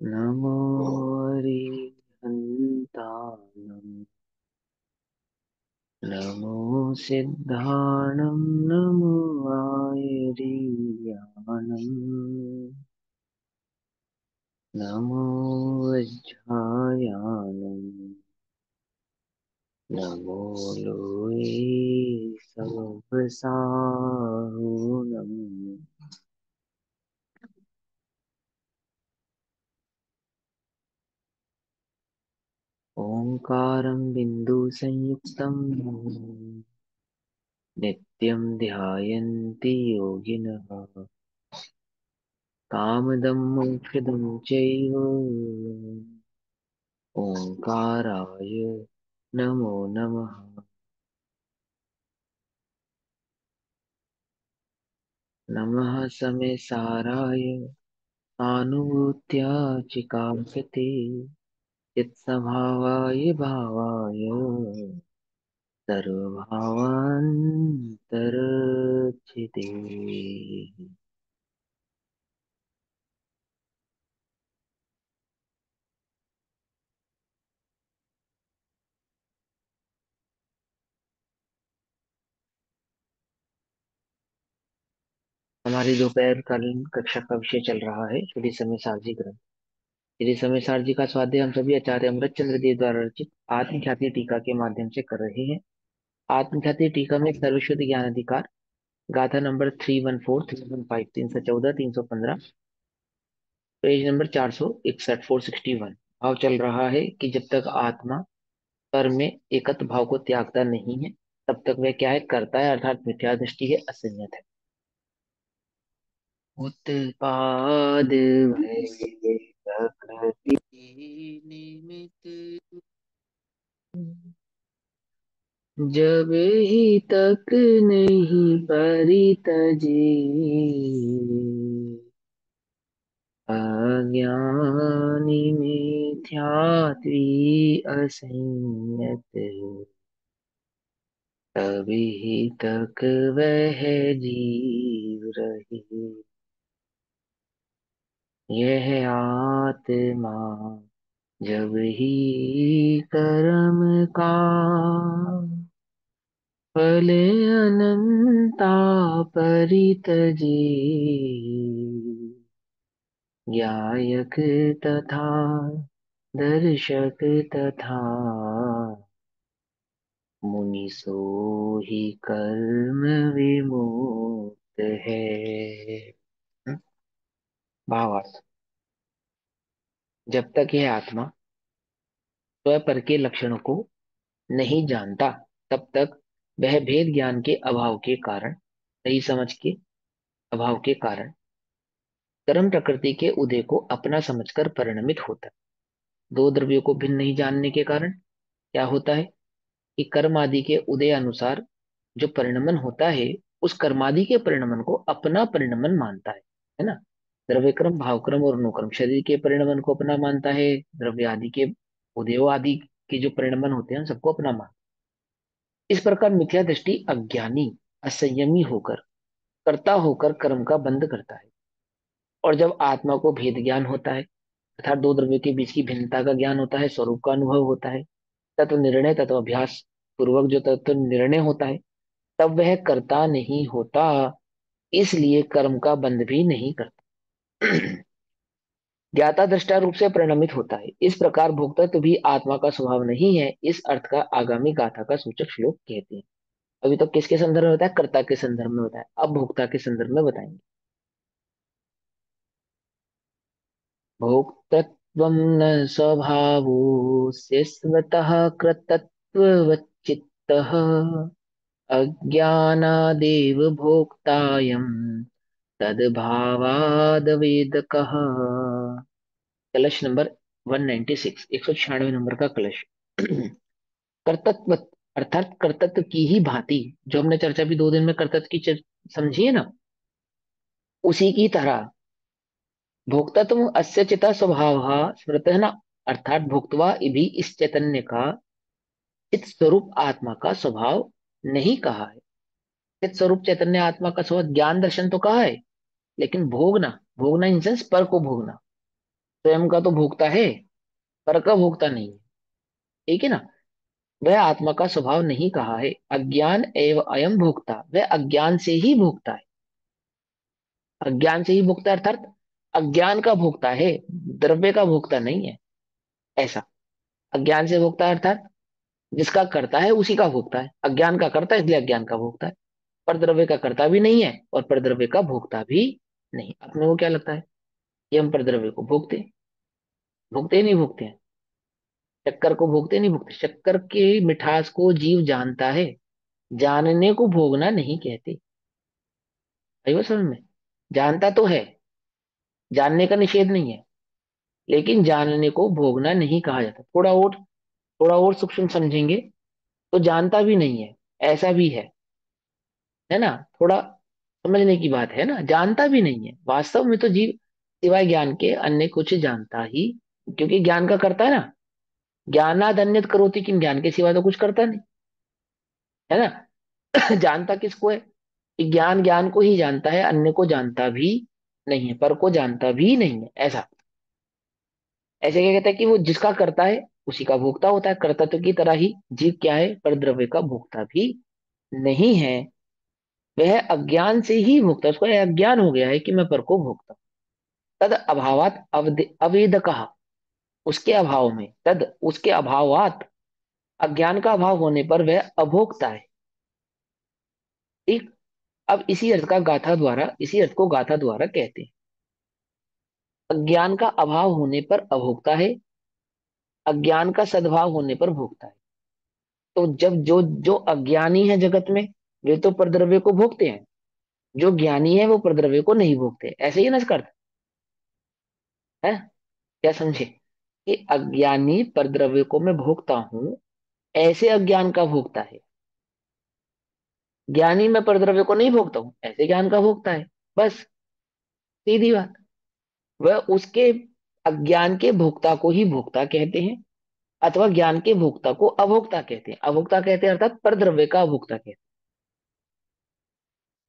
नमो अरिहन्ताणं नमो सिद्धाणं नमो आयर्याणं नमो वज्रायाणं नमो लोये सवसाहुनं ओंकारं बिन्दुसंयुक्तं नित्यं ध्यायन्ति योगिनः कामदं मोक्षदं चैव ओंकाराय नमो नमः। नमः समे साराय सानुभूत्या चिकांसते चित्सभावाय भावाय सर्वभावान्तरचिते। हमारी दोपहरकालीन कक्षा का विषय चल रहा है श्री समय सारजी ग्रंथ। श्री समय सारजी का स्वाध्याय हम सभी आचार्य अमृत चंद्र देव द्वारा रचित आत्मख्याति टीका के माध्यम से कर रहे हैं। आत्मख्याति टीका में सर्वश्रुति ज्ञान अधिकार गाथा नंबर 314, 315, 314, 315, पेज नंबर 461, 461। भाव चल रहा है कि जब तक आत्मा पर में एकत्व भाव को त्यागता नहीं है तब तक वह क्या है, करता है, अर्थात मिथ्या दृष्टि है, असंयत है। उत्पाद भय प्रकृति निमित्त जब ही तक नहीं परितजी अज्ञानी मिथ्यात्वी असंयत तभी तक वह जीव रही। यह आत्मा जब ही कर्म का फल अनंता परितजी ज्ञायक तथा दर्शक तथा मुनि सो ही कर्म विमुक्त है। भावार्थ। जब तक यह आत्मा स्वपर के लक्षणों को नहीं जानता तब तक वह भेद ज्ञान के अभाव के कारण, सही समझ के अभाव के कारण कर्म प्रकृति के उदय को अपना समझकर परिणमित होता है। दो द्रव्यों को भिन्न नहीं जानने के कारण क्या होता है कि कर्म आदि के उदय अनुसार जो परिणमन होता है उस कर्मादि के परिणमन को अपना परिणमन मानता है ना। द्रव्य क्रम, भाव क्रम और अनुक्रम शरीर के परिणमन को अपना मानता है। द्रव्य आदि के उदयो आदि के जो परिणमन होते हैं उन सबको अपना मानता है। इस प्रकार मिथ्या दृष्टि अज्ञानी असंयमी होकर कर्ता होकर कर्म का बंध करता है। और जब आत्मा को भेद ज्ञान होता है अर्थात दो द्रव्यों के बीच की भिन्नता का ज्ञान होता है, स्वरूप का अनुभव होता है, तत्व निर्णय तत्व अभ्यास पूर्वक जो तत्व निर्णय होता है, तब वह कर्ता नहीं होता, इसलिए कर्म का बंध भी नहीं करता। ज्ञाता दृष्टा रूप से परिणमित होता है। इस प्रकार भोक्तत्व भी आत्मा का स्वभाव नहीं है। इस अर्थ का आगामी गाथा का सूचक श्लोक कहते हैं। अभी तो किसके संदर्भ में होता है? कर्ता के संदर्भ में होता है। अब भोक्ता के संदर्भ में बताएंगे। भोक्तत्वं न स्वभावोऽस्य स्वतः कृतत्ववच्चित्तः अज्ञानादेव भोक्तायं तद्भावादवेदकः। कलश नंबर 196, 196 नंबर का कलश। कर्तत्व अर्थात कर्तत्व की ही भांति, जो हमने चर्चा भी 2 दिन में कर्तत्व की समझी है ना, उसी की तरह भोक्तत्व अस्य चिता स्वभाव स्मृतः न, अर्थात भोक्तवा भी इस चैतन्य का चित स्वरूप आत्मा का स्वभाव नहीं कहा है। चित स्वरूप चैतन्य आत्मा का स्वभाव ज्ञान दर्शन तो कहा है, लेकिन भोगना, भोगना इन सेंस पर को भोगना, स्वयं का तो भोगता है, पर का भोगता नहीं है। ठीक है ना। वह आत्मा का स्वभाव नहीं कहा है। अज्ञान एवं अयम भोक्ता, वह अज्ञान से ही भोगता है। अज्ञान से ही भोगता है अर्थात अज्ञान का भोगता है, द्रव्य का भोगता नहीं है। ऐसा, अज्ञान से भोगता है अर्थात जिसका करता है उसी का भोगता है। अज्ञान का करता है इसलिए अज्ञान का भोगता है। पर द्रव्य का करता भी नहीं है और पर द्रव्य का भोगता भी नहीं। अपने को क्या लगता है कि हम पर द्रव्य को भोगते, भोगते ही नहीं भोगते हैं। शक्कर को भोगते नहीं भोगते। शक्कर की मिठास को जीव जानता है, जानने को भोगना नहीं कहते। आई बात समझ में। जानता तो है, जानने का निषेध नहीं है, लेकिन जानने को भोगना नहीं कहा जाता। थोड़ा और सूक्ष्म समझेंगे तो जानता भी नहीं है, ऐसा भी है ना। थोड़ा समझने की बात है ना। जानता भी नहीं है, वास्तव में तो जीव सिवाय ज्ञान के अन्य कुछ जानता ही, क्योंकि ज्ञान का करता है ना। ज्ञानाद अन्यत करोति, किन ज्ञान के सिवा तो कुछ करता नहीं, है ना। जानता किसको है कि ज्ञान ज्ञान को ही जानता है, अन्य को जानता भी नहीं है, पर को जानता भी नहीं है। ऐसा, ऐसे क्या कहता है कि वो जिसका करता है उसी का भोक्ता होता है। कर्तृत्व की तरह ही जीव क्या है, पर द्रव्य का भोक्ता भी नहीं है। वह अज्ञान से ही भोगता है। उसको यह अज्ञान हो गया है कि मैं पर को भोगता हूं। तद अभावात अवेद कहा, उसके अभाव में, तद उसके अभावात, अज्ञान का अभाव होने पर वह अभोक्ता है। ठीक। अब इसी अर्थ को गाथा द्वारा कहते हैं। अज्ञान का अभाव होने पर अभोक्ता है, अज्ञान का सद्भाव होने पर भोगता है। तो जब जो जो अज्ञानी है जगत में, वे तो परद्रव्य को भोगते हैं। जो ज्ञानी है वो परद्रव्य को नहीं भोगते। ऐसे ही है ना इसका अर्थ, है। क्या समझे कि अज्ञानी परद्रव्य को मैं भोगता हूं, ऐसे अज्ञान का भोगता है। ज्ञानी मैं परद्रव्य को नहीं भोगता हूं, ऐसे ज्ञान का भोगता है। बस, सीधी बात। वह उसके अज्ञान के भोक्ता को ही भोक्ता कहते हैं, अथवा ज्ञान के भोक्ता को अभोक्ता कहते हैं। अभोक्ता कहते हैं अर्थात परद्रव्य का अभोक्ता कहते हैं।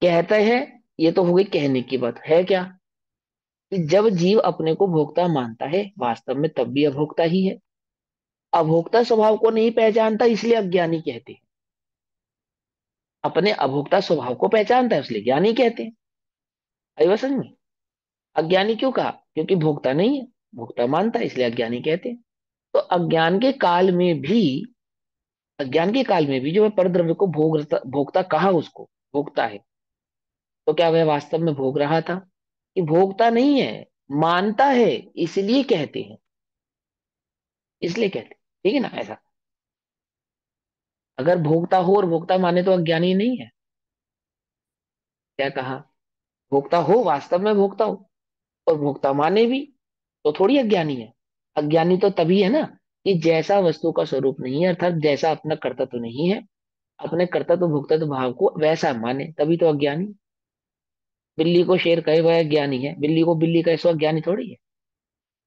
कहते हैं, ये तो हो गई कहने की बात। है क्या कि जब जीव अपने को भोक्ता मानता है, वास्तव में तब भी अभोक्ता ही है। अभोक्ता स्वभाव को नहीं पहचानता इसलिए अज्ञानी कहते हैं। अपने अभोक्ता स्वभाव को पहचानता है इसलिए ज्ञानी कहते हैं। आई बात समझ में। अज्ञानी क्यों कहा, क्योंकि भोक्ता नहीं है, भोक्ता मानता है इसलिए अज्ञानी कहते हैं। तो अज्ञान के काल में भी जो है परद्रव्य को भोक्ता कहा, उसको भोगता है। तो क्या वह वास्तव में भोग रहा था कि भोगता नहीं है, मानता है इसलिए कहते हैं, इसलिए कहते हैं। ठीक है ना। ऐसा, अगर भोक्ता हो और भोक्ता माने तो अज्ञानी नहीं है। क्या कहा, भोक्ता हो, वास्तव में भोक्ता हो और भोक्ता माने भी, तो थोड़ी अज्ञानी है। अज्ञानी तो तभी है ना कि जैसा वस्तु का स्वरूप नहीं है, अर्थात जैसा अपना कर्तव्य नहीं है, अपने कर्तव्य भोक्तव्य भाव को वैसा माने, तभी तो अज्ञानी। बिल्ली को शेर कहे वह ज्ञानी है, बिल्ली को बिल्ली कहे सो अज्ञानी थोड़ी है।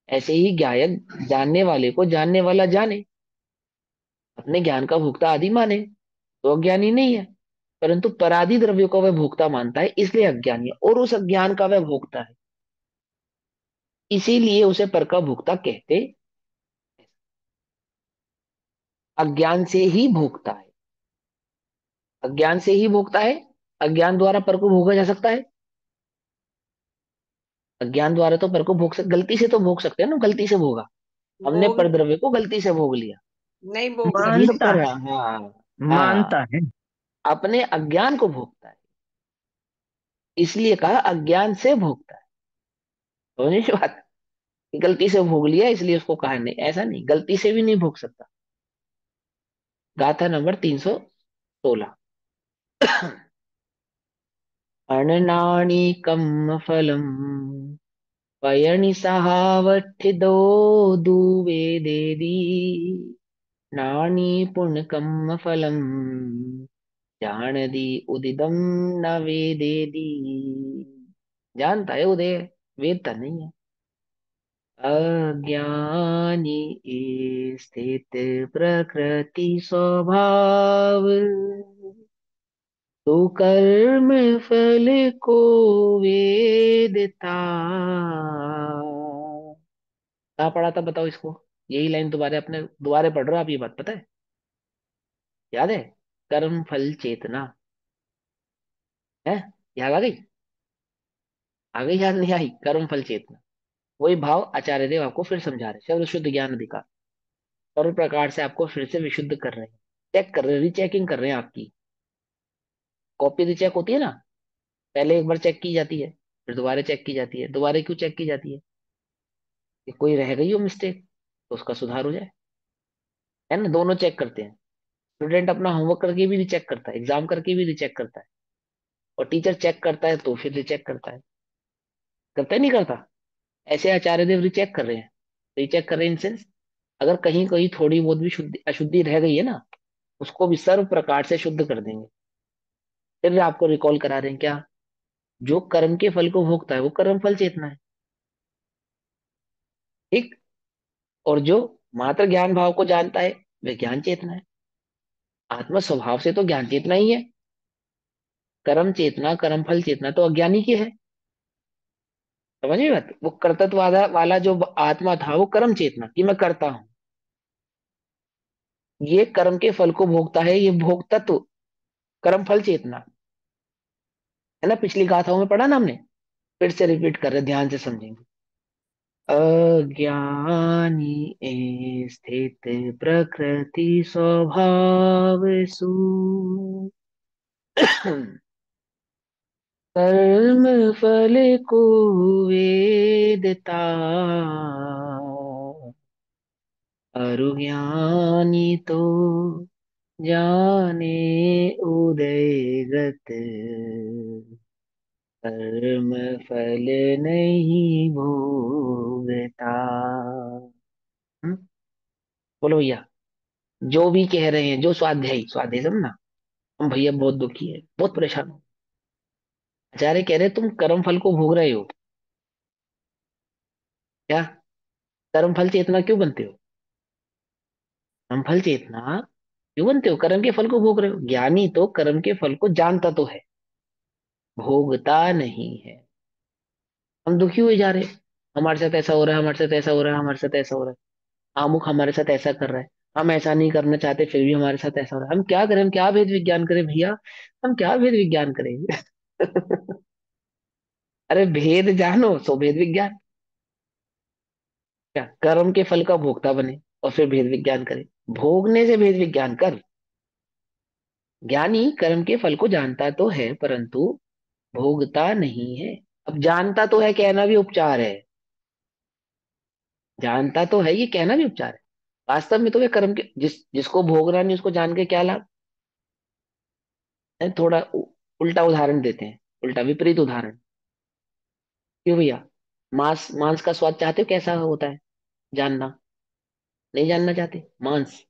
ऐसे ही गायक जानने वाले को जानने वाला जाने, अपने ज्ञान का भोक्ता आदि माने, तो अज्ञानी नहीं है। परंतु पराधि द्रव्यों को वह भोक्ता मानता है इसलिए अज्ञानी है, और उस अज्ञान का वह भोक्ता है, इसीलिए उसे पर का भोक्ता कहते। अज्ञान से ही भोगता है, अज्ञान से ही भोगता है। अज्ञान द्वारा पर को भोगा जा सकता है। अज्ञान द्वारा तो पर को गलती से तो भोग सकते हैं ना, गलती से भोगा, हमने भोग परद्रव्य को गलती से भोग लिया। नहीं भोग ये सकते। तो मानता कर है, रहा, हाँ। मानता हाँ, है। अपने अज्ञान को भोगता है, इसलिए कहा अज्ञान से भोगता है। समझे ये बात, कि गलती से भोग लिया इसलिए उसको कहा नहीं, ऐसा नहीं, गलती से भी नहीं भोग सकता। गाथा नंबर 316। अननाणिकं फलम् पयनिसहावठिदो दुवेदेति नाणीपुणकं फलम् जानदी उदिदम न वेदेति। जानता है उदय, वेदता नहीं है। अज्ञानी स्थित प्रकृति स्वभाव, तो कर्म फल को वेदता। कहाँ पढ़ा था बताओ इसको। यही लाइन दोबारा अपने दोबारा पढ़ रहे हो आप, ये बात पता है? याद है? कर्म फल चेतना। है? याद आ गई? आ गई, याद नहीं आई? कर्म फल चेतना, वही भाव आचार्य देव आपको फिर समझा रहे, सर्व शुद्ध ज्ञान अधिकार, सर्व प्रकार से आपको फिर से विशुद्ध कर रहे हैं। चेक कर रहे हैं, रीचेकिंग कर रहे हैं आपकी। कॉपी रीचेक होती है ना, पहले एक बार चेक की जाती है, फिर दोबारा चेक की जाती है। दोबारा क्यों चेक की जाती है? कि कोई रह गई हो मिस्टेक तो उसका सुधार हो जाए। है ना, दोनों चेक करते हैं। स्टूडेंट अपना होमवर्क करके भी रिचेक करता है, एग्जाम करके भी रिचेक करता है, और टीचर चेक करता है तो फिर रिचेक करता है। करता है नहीं करता? ऐसे आचार्य देव रिचेक कर रहे हैं। रिचेक कर रहे हैं इन सेंस, अगर कहीं कहीं थोड़ी बहुत भी शुद्धि अशुद्धि रह गई है ना, उसको भी सर्व प्रकार से शुद्ध कर देंगे। फिर आपको रिकॉल करा रहे हैं क्या? जो कर्म के फल को भोगता है वो कर्म फल चेतना है। ठीक। और जो मात्र ज्ञान भाव को जानता है वह ज्ञान चेतना है। आत्मा स्वभाव से तो ज्ञान चेतना ही है। कर्म चेतना, कर्म फल चेतना तो अज्ञानी की है। समझिए बात, वो कर्तृत्व वाला वाला जो आत्मा था वो कर्म चेतना कि मैं करता हूं, ये कर्म के फल को भोगता है, ये भोक्तत्व कर्म फल चेतना। है ना, पिछली गाथाओं में पढ़ा ना हमने, फिर से रिपीट कर रहे, ध्यान से समझेंगे। अज्ञानी स्थित प्रकृति स्वभाव सु कर्म फल को वेदता, अरुज्ञानी तो जाने उदयगत, कर्म फल नहीं भोगता। हम्म? बोलो भैया। जो भी कह रहे हैं, जो स्वाध्यायी स्वाध्याय समझना, हम भैया बहुत दुखी है, बहुत परेशान हो। आचार्य कह रहे हैं, तुम कर्म फल को भोग रहे हो। क्या? कर्म फल चेतना क्यों बनते हो? कर्म फल चेतना क्यों बनते हो? कर्म के फल को भोग रहे हो। ज्ञानी तो कर्म के फल को जानता तो है, भोगता नहीं है। हम दुखी हुए जा रहे हैं, हमारे साथ ऐसा हो रहा है, हमारे साथ ऐसा हो रहा है, हमारे साथ ऐसा हो रहा है, अमुक हमारे साथ ऐसा कर रहा है, हम ऐसा नहीं करना चाहते फिर भी हमारे साथ ऐसा हो रहा है। हम क्या करें? हम क्या भेद विज्ञान करें भैया? हम क्या भेद विज्ञान करें? अरे भेद जानो सो भेद विज्ञान। क्या कर्म के फल का भोक्ता बने और फिर भेद विज्ञान करे? भोगने से भेद विज्ञान कर। ज्ञानी कर्म के फल को जानता तो है परंतु भोगता नहीं है। अब जानता तो है कहना भी उपचार है। जानता तो है ये कहना भी उपचार है। वास्तव में तो वे कर्म के जिसको भोगना नहीं उसको जान के क्या लाभ है? थोड़ा उल्टा उदाहरण देते हैं, उल्टा विपरीत उदाहरण। क्यों भैया? मांस मांस का स्वाद चाहते हो कैसा होता है? जानना? नहीं जानना चाहते? मांस,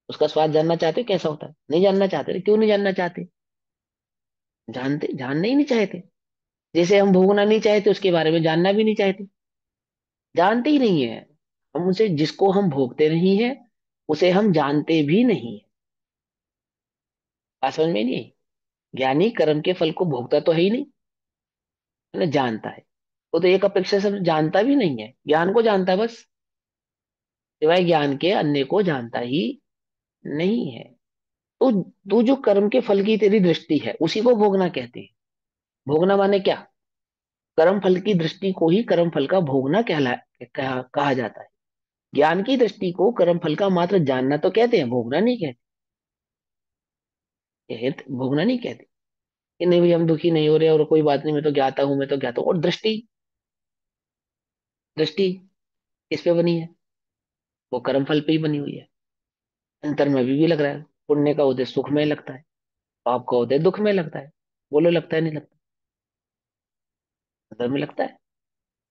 उसका स्वाद जानना चाहते हो कैसा होता है? नहीं जानना चाहते? क्यों नहीं जानना चाहते? जानते, जानना ही नहीं चाहते। जैसे हम भोगना नहीं चाहते उसके बारे में जानना भी नहीं चाहते। जानते ही नहीं है। हम उसे, जिसको हम भोगते नहीं है उसे हम जानते भी नहीं है। बात समझ में नहीं आई? ज्ञानी कर्म के फल को भोगता तो है ही नहीं, है ना, जानता है। वो तो एक अपेक्षा से जानता भी नहीं है, ज्ञान को जानता है बस, सिवाय ज्ञान के अन्य को जानता ही नहीं है। तो तू जो कर्म के फल की तेरी दृष्टि है उसी को भोगना कहते हैं। भोगना माने क्या? कर्म फल की दृष्टि को ही कर्म फल का भोगना कहा जाता है। ज्ञान की दृष्टि को कर्म फल का मात्र जानना तो कहते हैं, भोगना नहीं कहते। भोगना नहीं कहते कि नहीं भाई हम दुखी नहीं हो रहे और कोई बात नहीं, मैं तो ज्ञाता हूं, मैं तो ज्ञाता हूं। और दृष्टि, दृष्टि किस पे बनी है? वो कर्म फल पे ही बनी हुई है। अंतर में अभी भी लग रहा है। पुण्य का उदय सुख में लगता है, पाप का उदय दुख में लगता है। बोलो लगता है नहीं लगता? अंतर में लगता है।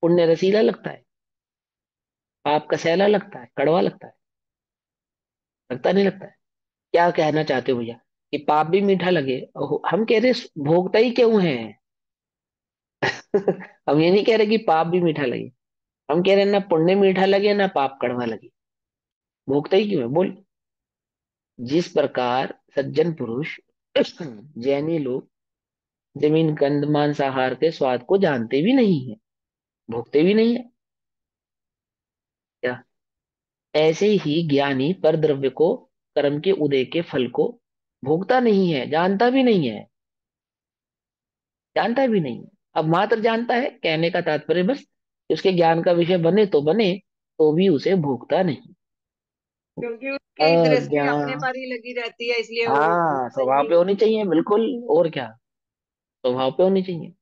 पुण्य रसीला लगता है, पाप कसैला लगता है, कड़वा लगता है। लगता नहीं लगता है? क्या कहना चाहते हो भैया? कि पाप भी मीठा लगे? हम कह रहे भोगता ही क्यों है? हम ये नहीं कह रहे कि पाप भी मीठा लगे, हम कह रहे हैं ना पुण्य मीठा लगे ना पाप कड़वा लगे। भोगता ही क्यों है बोल? जिस प्रकार सज्जन पुरुष जैनी लोग जमीन कंद मांसाहार के स्वाद को जानते भी नहीं है, भोगते भी नहीं है। ऐसे ही ज्ञानी पर द्रव्य को, कर्म के उदय के फल को भोगता नहीं है, जानता भी नहीं है, जानता भी नहीं है। अब मात्र जानता है, कहने का तात्पर्य बस कि उसके ज्ञान का विषय बने तो बने, तो भी उसे भोगता नहीं। क्योंकि उसकी दृष्टि अपने अज्ञान, पर ही लगी रहती है, इसलिए वो हाँ भूलता ही स्वभाव नहीं। पे होनी चाहिए बिल्कुल। और क्या, स्वभाव पे होनी चाहिए।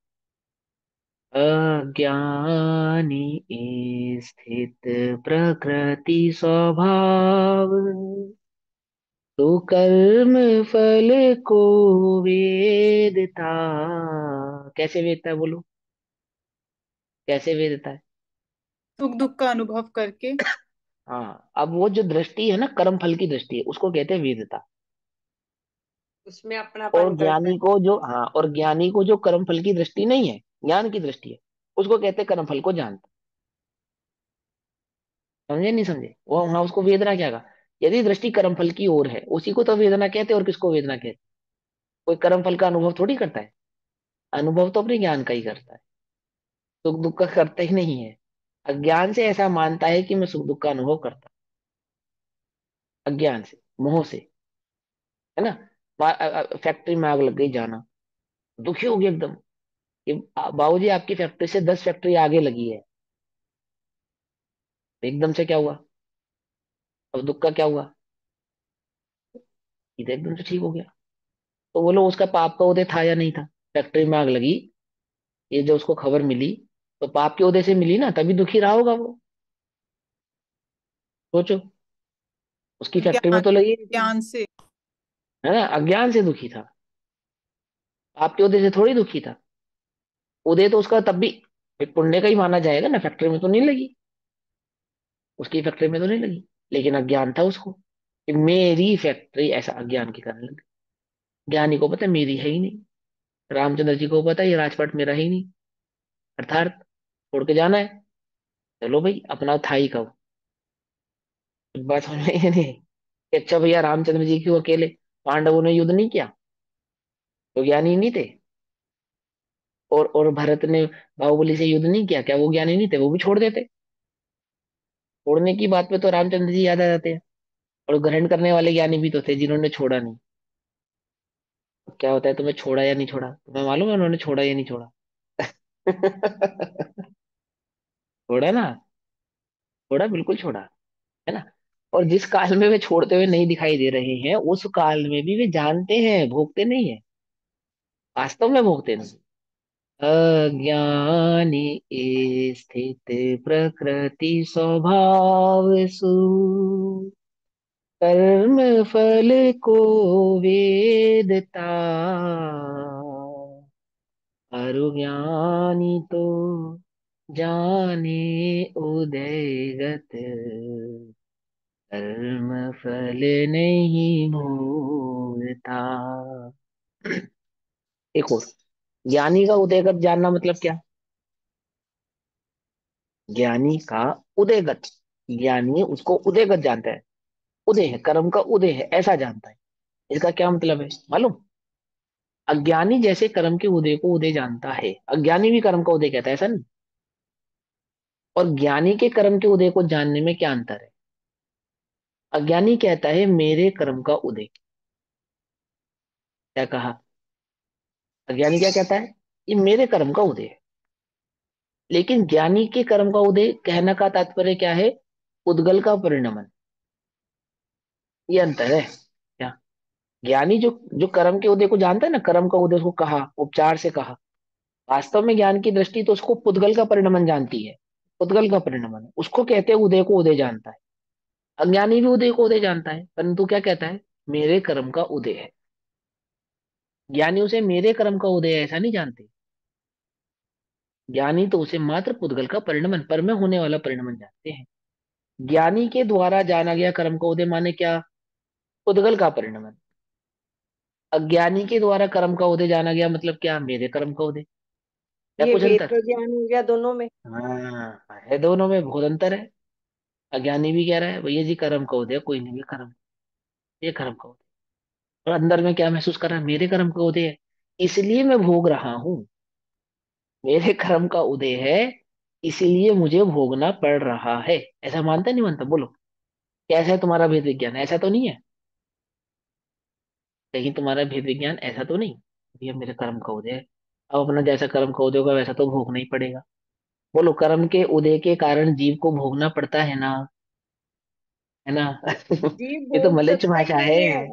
अज्ञानी स्थित प्रकृति स्वभाव, तो कर्म फल को वेदता। कैसे वेदता है बोलो, कैसे वेदता है? सुख दुख का अनुभव करके। हाँ, अब वो जो दृष्टि है ना, कर्म फल की दृष्टि है, उसको कहते हैं वेदता। उसमें और अपनापन करता है। ज्ञानी को जो, हाँ, और ज्ञानी को जो कर्म फल की दृष्टि नहीं है, ज्ञान की दृष्टि है, उसको कहते हैं कर्म फल को जानता। समझे नहीं समझे? वो वहां उसको वेदना क्या कहा? यदि दृष्टि कर्म फल की ओर है, उसी को तो वेदना कहते हैं। और किसको वेदना कहते हैं? कोई कर्म फल का अनुभव थोड़ी करता है, अनुभव तो अपने ज्ञान का ही करता है, सुख दुख का करता ही नहीं है। अज्ञान से ऐसा मानता है कि मैं सुख दुख का अनुभव करता हूं। अज्ञान से, मोह से, है ना। फैक्ट्री में आग लग गई, जाना, दुखी हो गया एकदम कि बाबूजी आपकी फैक्ट्री से 10 फैक्ट्री आगे लगी है। एकदम से क्या हुआ? अब दुख का क्या हुआ? ये तो एकदम से ठीक हो गया। तो बोलो उसका पाप का उदय था या नहीं था? फैक्ट्री में आग लगी, ये जो उसको खबर मिली, तो पाप के उदय से मिली ना, तभी दुखी रहा होगा वो। सोचो, उसकी फैक्ट्री में ज्ञान, तो लगी नहीं थी, ज्ञान से। है ना। अज्ञान से दुखी था, पाप के उदय से थोड़ी दुखी था। उदय तो उसका तब भी एक पुण्य का ही माना जाएगा ना, फैक्ट्री में तो नहीं लगी, उसकी फैक्ट्री में तो नहीं लगी। लेकिन अज्ञान था उसको कि मेरी फैक्ट्री, ऐसा अज्ञान के कारण लगी। ज्ञानी को पता है मेरी है ही नहीं। रामचंद्र जी को पता है ये राजपाट मेरा है ही नहीं, अर्थात छोड़ के जाना है। चलो भाई, अपना था ही कब। एक बात समझ में नहीं कि अच्छा भैया रामचंद्र जी क्यों अकेले, पांडवों ने युद्ध नहीं किया तो ज्ञानी नहीं थे? और भरत ने बाहुबली से युद्ध नहीं किया, क्या वो ज्ञानी नहीं थे? वो भी छोड़ देते। छोड़ने की बात पे तो रामचंद्र जी याद आ जाते हैं। और ग्रहण करने वाले ज्ञानी भी तो थे जिन्होंने छोड़ा नहीं। क्या होता है, तुम्हें छोड़ा या नहीं छोड़ा, तुम्हें मालूम है उन्होंने छोड़ा या नहीं छोड़ा? छोड़ा ना, छोड़ा, बिल्कुल छोड़ा, है ना। और जिस काल में वे छोड़ते हुए नहीं दिखाई दे रहे हैं, उस काल में भी वे जानते हैं, भोगते नहीं है, वास्तव में भोगते नहीं। अज्ञानी स्थित प्रकृति स्वभाव सु, कर्म फल को वेदता, अज्ञानी तो जाने उदयगत, कर्म फल नहीं भोगता। एक और, ज्ञानी का उदयगत जानना मतलब क्या? ज्ञानी का उदयगत, ज्ञानी उसको उदयगत जानता है। उदय है, कर्म का उदय है, ऐसा जानता है। इसका क्या मतलब है मालूम? अज्ञानी जैसे कर्म के उदय को उदय जानता है, अज्ञानी भी कर्म का उदय कहता है, ऐसा नहीं। और ज्ञानी के कर्म के उदय को जानने में क्या अंतर है? अज्ञानी कहता है मेरे कर्म का उदय। क्या कहा? अज्ञानी क्या कहता है? ये मेरे कर्म का उदय है। लेकिन ज्ञानी के कर्म का उदय कहने का तात्पर्य क्या है? उद्गल का परिणमन। ये अंतर है क्या? ज्ञानी जो जो कर्म के उदय को जानता है ना, कर्म का उदय, उसको कहा, उपचार से कहा। वास्तव में ज्ञान की दृष्टि तो उसको पुद्गल का परिणमन जानती है। पुद्गल का परिणमन उसको कहते हैं उदय को उदय जानता है। अज्ञानी भी उदय को उदय जानता है, परंतु क्या कहता है? मेरे कर्म का उदय है। ज्ञानी उसे मेरे कर्म का उदय है ऐसा नहीं जानते। ज्ञानी तो उसे मात्र पुद्गल का परिणमन, पर में होने वाला परिणमन जानते हैं। ज्ञानी के द्वारा जाना गया कर्म का उदय माने क्या? पुद्गल का परिणमन। अज्ञानी के द्वारा कर्म का उदय जाना गया मतलब क्या? मेरे कर्म का उदय। क्या ये कुछ भेद अंतर? तो ज्ञान हो गया दोनों में। हाँ है, दोनों में बहुत अंतर है। अज्ञानी भी कह रहा है भैया जी कर्म का उदय, कोई नहीं, ये कर्म, ये कर्म का उदय। और अंदर में क्या महसूस कर रहा है? मेरे कर्म का उदय है, इसलिए मैं भोग रहा हूँ। मेरे कर्म का उदय है, इसलिए मुझे भोगना पड़ रहा है। ऐसा मानता नहीं मानता बोलो? कैसा है तुम्हारा भेद विज्ञान? ऐसा तो नहीं है कहीं तुम्हारा भेद विज्ञान? ऐसा तो नहीं भैया मेरे कर्म का उदय है, अब अपना जैसा कर्म का उदय होगा वैसा तो भोगना ही पड़ेगा। बोलो, कर्म के उदय के कारण जीव को भोगना पड़ता है ना, है ना? जीव ये तो भोग मलेच्छ सकता ही भाषा है। नहीं है।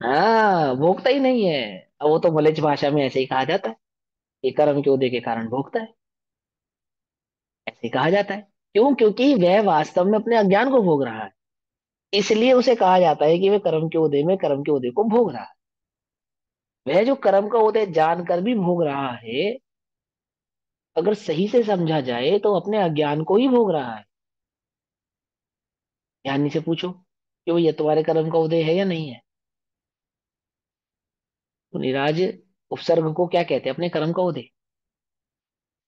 हाँ, भोगता ही नहीं है। अब वो तो मलेच्छ भाषा में ऐसे ही कहा जाता है कि कर्म के उदय के कारण भोगता है, ऐसे ही कहा जाता है। क्यों? क्योंकि वह वास्तव में अपने अज्ञान को भोग रहा है, इसलिए उसे कहा जाता है कि वह कर्म के उदय में कर्म के उदय को भोग रहा है। वह जो कर्म का उदय जानकर भी भोग रहा है, अगर सही से समझा जाए तो अपने अज्ञान को ही भोग रहा है। ज्ञानी से पूछो कि भैया तुम्हारे कर्म का उदय है या नहीं है? तो निराज उपसर्ग को क्या कहते हैं? अपने कर्म का उदय।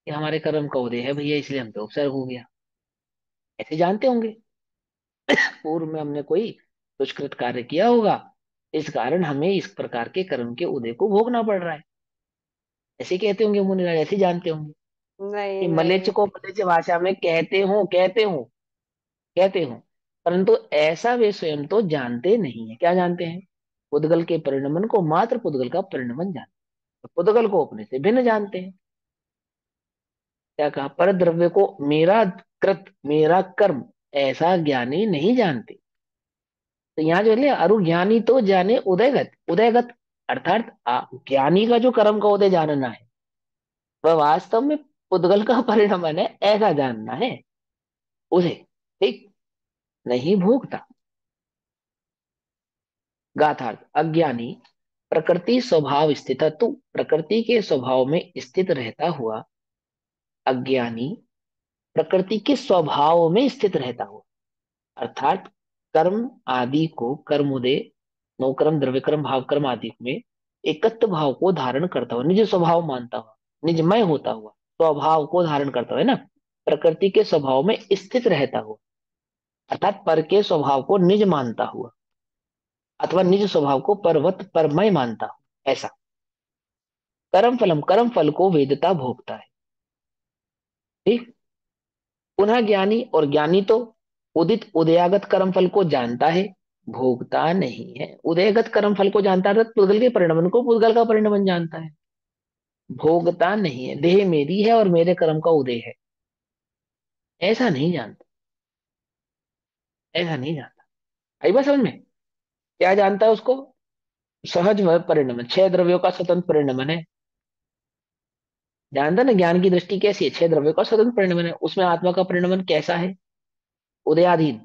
कि हमारे कर्म का उदय है भैया, इसलिए हम पे उपसर्ग हो गया, ऐसे जानते होंगे। पूर्व में हमने कोई दुष्कृत कार्य किया होगा, इस कारण हमें इस प्रकार के कर्म के उदय को भोगना पड़ रहा है, ऐसे कहते होंगे मुनिराज, ऐसे जानते होंगे। नहीं कि मलेच्छ नहीं। को मलेच्छ भाषा में कहते हो, परंतु ऐसा वे स्वयं तो जानते नहीं है। क्या जानते हैं? पुद्गल के परिणमन को मात्र पुद्गल का परिणमन जानते हैं, पुद्गल को अपने से भिन्न जानते हैं। क्या कहा? पर द्रव्य को मेरा कृत, मेरा कर्म, ऐसा ज्ञानी नहीं जानते। तो यहाँ जो है ना, अरुज्ञानी तो जाने उदयगत। उदयगत अर्थात ज्ञानी का जो कर्म का उदय जानना है, वह वास्तव में पुद्गल का परिणमन है, ऐसा जानना है उसे। ठीक? नहीं भोगता। गाथार्थ, अज्ञानी प्रकृति स्वभाव स्थित तू, प्रकृति के स्वभाव में स्थित रहता हुआ अज्ञानी प्रकृति के स्वभाव में स्थित रहता हुआ, अर्थात कर्म आदि को, कर्मोदय, नौकर्म, द्रव्यकर्म, भावकर्म आदि में एकत्व भाव को धारण करता हुआ, निज स्वभाव मानता हुआ, निजमय होता हुआ, स्वभाव को धारण करता हुआ, है ना, प्रकृति के स्वभाव में स्थित रहता हुआ, अर्थात पर के स्वभाव को निज मानता हुआ, अथवा निज स्वभाव को परवत परमय मानता हुआ, ऐसा। कर्म फलम, कर्म फल को वेदता भोगता है। ठीक? पुनः ज्ञानी, और ज्ञानी तो उदित उदयागत कर्म फल को जानता है, भोगता नहीं है। उदयगत कर्म फल को जानता है, अर्थात पुद्गल के परिणमन को पुद्गल का परिणमन जानता है, भोगता नहीं है। देह मेरी है और मेरे कर्म का उदय है, ऐसा नहीं जानता, ऐसा नहीं जानता। आई बात समझ में? क्या जानता है उसको? सहज वह परिणमन, छह द्रव्यों का स्वतंत्र परिणमन है। जानता ना, ज्ञान की दृष्टि कैसी है? छह द्रव्यों का स्वतंत्र परिणमन है, उसमें आत्मा का परिणमन कैसा है? उदयाधीन।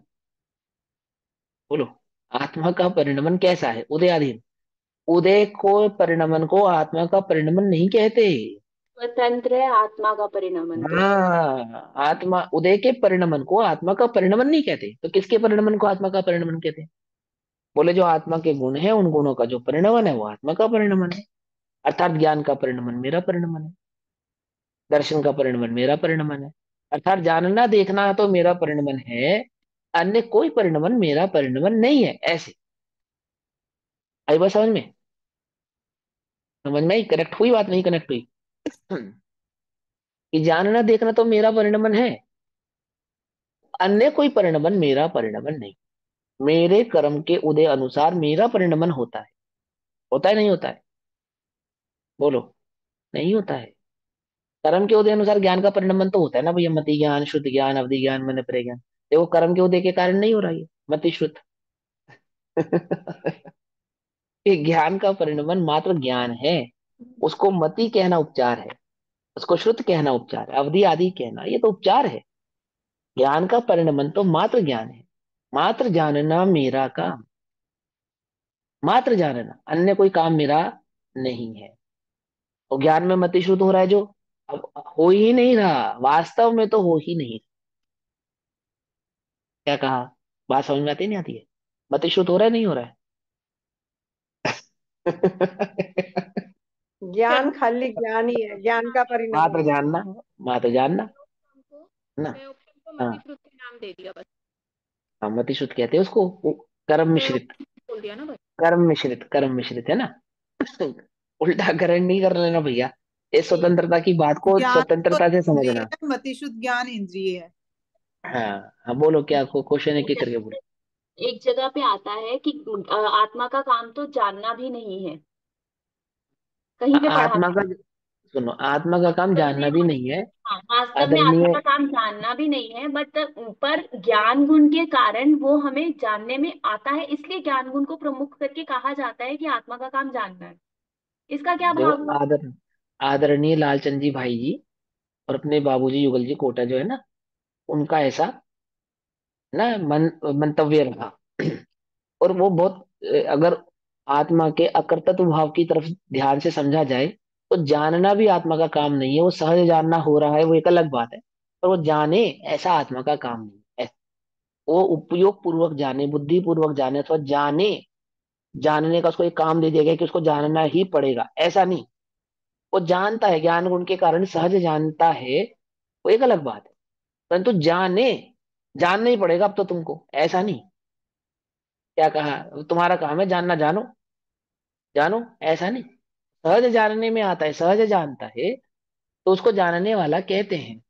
बोलो, आत्मा का परिणमन कैसा है? उदयाधीन। उदय को, परिणमन को आत्मा का परिणमन नहीं कहते। स्वतंत्र है आत्मा का परिणमन तो। हाँ, आत्मा उदय के परिणमन को आत्मा का परिणमन नहीं कहते, तो किसके परिणमन को आत्मा का परिणमन कहते हैं? बोले, जो आत्मा के गुण है, उन गुणों का जो परिणमन है वो आत्मा का परिणमन है। अर्थात ज्ञान का परिणमन मेरा परिणमन है, दर्शन का परिणमन मेरा परिणमन है, अर्थात जानना देखना तो मेरा परिणमन है, अन्य कोई परिणमन मेरा परिणमन नहीं है, ऐसे। आई बात समझ में? समझ में आई? कनेक्ट हुई बात? नहीं कनेक्ट हुई? कि जानना देखना तो मेरा परिणमन है, अन्य कोई परिणमन मेरा परिणमन नहीं। मेरे कर्म के उदय अनुसार मेरा परिणमन होता है नहीं होता है? बोलो, नहीं होता है। कर्म के उदय अनुसार ज्ञान का परिणमन तो होता है ना भैया, मति ज्ञान, शुद्ध ज्ञान, अवधि ज्ञान, मन ज्ञान। देखो, कर्म के उदय के कारण नहीं हो रहा है मति श्रुत। ये ज्ञान का परिणमन मात्र ज्ञान है, उसको मति कहना उपचार है, उसको श्रुत कहना उपचार है, अवधि आदि कहना ये तो उपचार है। ज्ञान का परिणमन तो मात्र ज्ञान है, मात्र जानना मेरा काम, मात्र जानना, अन्य कोई काम मेरा नहीं है। और ज्ञान में मति श्रुत हो रहा है जो, अब हो ही नहीं रहा, वास्तव में तो हो ही नहीं। क्या कहा? बात समझ में आती नहीं आती है? मति श्रुत हो रहा है नहीं हो रहा है? ज्ञान खाली ज्ञान ही है, ज्ञान का मात्र परिणाम। जानना, मात्र जानना, हमको है ना? मैं ऑप्शन को हाँ, मति श्रुत के नाम दे दिया बस। हाँ, मति श्रुत कहते हैं उसको, वो कर्म मैं मिश्रित। ऑप्शन बोल दिया ना बस। कर्म मिश्रित है ना। उल्टा ग्रहण नहीं कर लेना भैया, इस ठीक। स्वतंत्रता की बात को ज्ञान तो स्वतंत्रता से इंद्रिय समझना। है, मतिशुद्ध ज्ञान इंद्रिय है। हाँ हाँ, बोलो क्या क्वेश्चन है, क्या करके बोलो। एक जगह पे आता है कि आत्मा का काम तो जानना भी नहीं है, कहीं पे पढ़ा आत्मा था। का, सुनो, आत्मा का काम वास्तव जानना में भी नहीं है। हाँ, वास्तव में आत्मा आदरणीय, का काम जानना भी नहीं है, बट पर ज्ञान गुण के कारण वो हमें जानने में आता है, इसलिए ज्ञान गुण को प्रमुख करके कहा जाता है कि आत्मा का काम जानना है। इसका क्या देखो, भाव हुआ? आदरणीय लालचंद जी भाई जी और अपने बाबूजी युगल जी कोटा जो है ना, उनका ऐसा ना मंतव्य रहा। और वो बहुत अगर आत्मा के अकर्तृत्व भाव की तरफ ध्यान से समझा जाए, तो जानना भी आत्मा का काम नहीं है। वो सहज जानना हो रहा है, वो एक अलग बात है। पर वो जाने, ऐसा आत्मा का काम नहीं है। वो उपयोग पूर्वक जाने, बुद्धि पूर्वक जाने, अथवा जाने, जानने का उसको एक काम दे दिया गया कि उसको जानना ही पड़ेगा, ऐसा नहीं। वो जानता है, ज्ञान गुण के कारण सहज जानता है, वो एक अलग बात है। परंतु जाने, जानना ही पड़ेगा अब तो तुमको, ऐसा नहीं। क्या कहा, तुम्हारा काम है जानना, जानो, जानो, ऐसा नहीं। सहज जानने में आता है, सहज जानता है, तो उसको जानने वाला कहते हैं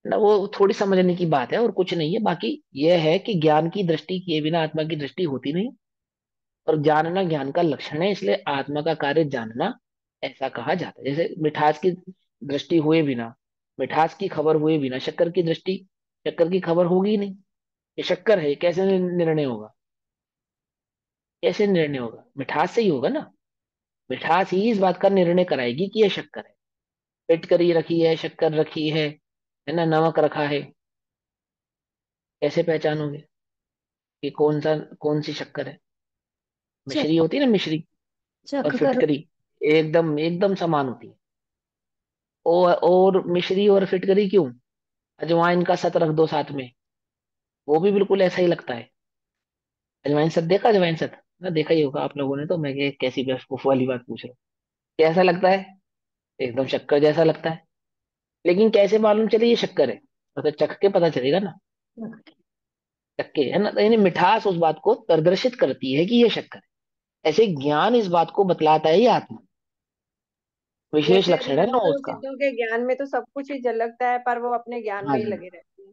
ना। वो थोड़ी समझने की बात है और कुछ नहीं है। बाकी यह है कि ज्ञान की दृष्टि किए बिना आत्मा की दृष्टि होती नहीं। और जानना ज्ञान का लक्षण है, इसलिए आत्मा का कार्य जानना, ऐसा कहा जाता है। जैसे मिठास की दृष्टि हुए बिना, मिठास की खबर हुए बिना शक्कर की दृष्टि, शक्कर की खबर होगी ही नहीं। ये शक्कर है, कैसे निर्णय होगा? कैसे निर्णय होगा? मिठास से ही होगा ना। मिठास ही इस बात का निर्णय कराएगी कि यह शक्कर है। फिटकरी रखी है, शक्कर रखी है ना, नमक रखा है, कैसे पहचानोगे कि कौन सी शक्कर है? चख मिश्री होती है ना, मिश्री और चख कर। फिटकरी एकदम एकदम समान होती है। और मिश्री और फिटकरी क्यों? अजवाइन का सत रख दो साथ में, वो भी बिल्कुल ऐसा ही लगता है। अजवाइन सत देखा? अजवाइन सत ना, देखा ही होगा आप लोगों ने। तो मैं कैसी बेवकूफ वाली बात पूछ रहा हूँ? कैसा लगता है? एकदम शक्कर जैसा लगता है। लेकिन कैसे मालूम चले ये शक्कर है? मतलब चख के पता चलेगा ना। चख के, है ना। तो यानी मिठास उस बात को प्रदर्शित करती है कि ये शक्कर है। ऐसे ज्ञान इस बात को बतलाता है, ये आत्मा विशेष जैसे लक्षण है ना अधिकतर उसका। सिद्धों के ज्ञान में तो सब कुछ ही झलकता है, पर वो अपने ज्ञान हाँ में ही जी, लगे रहते हैं।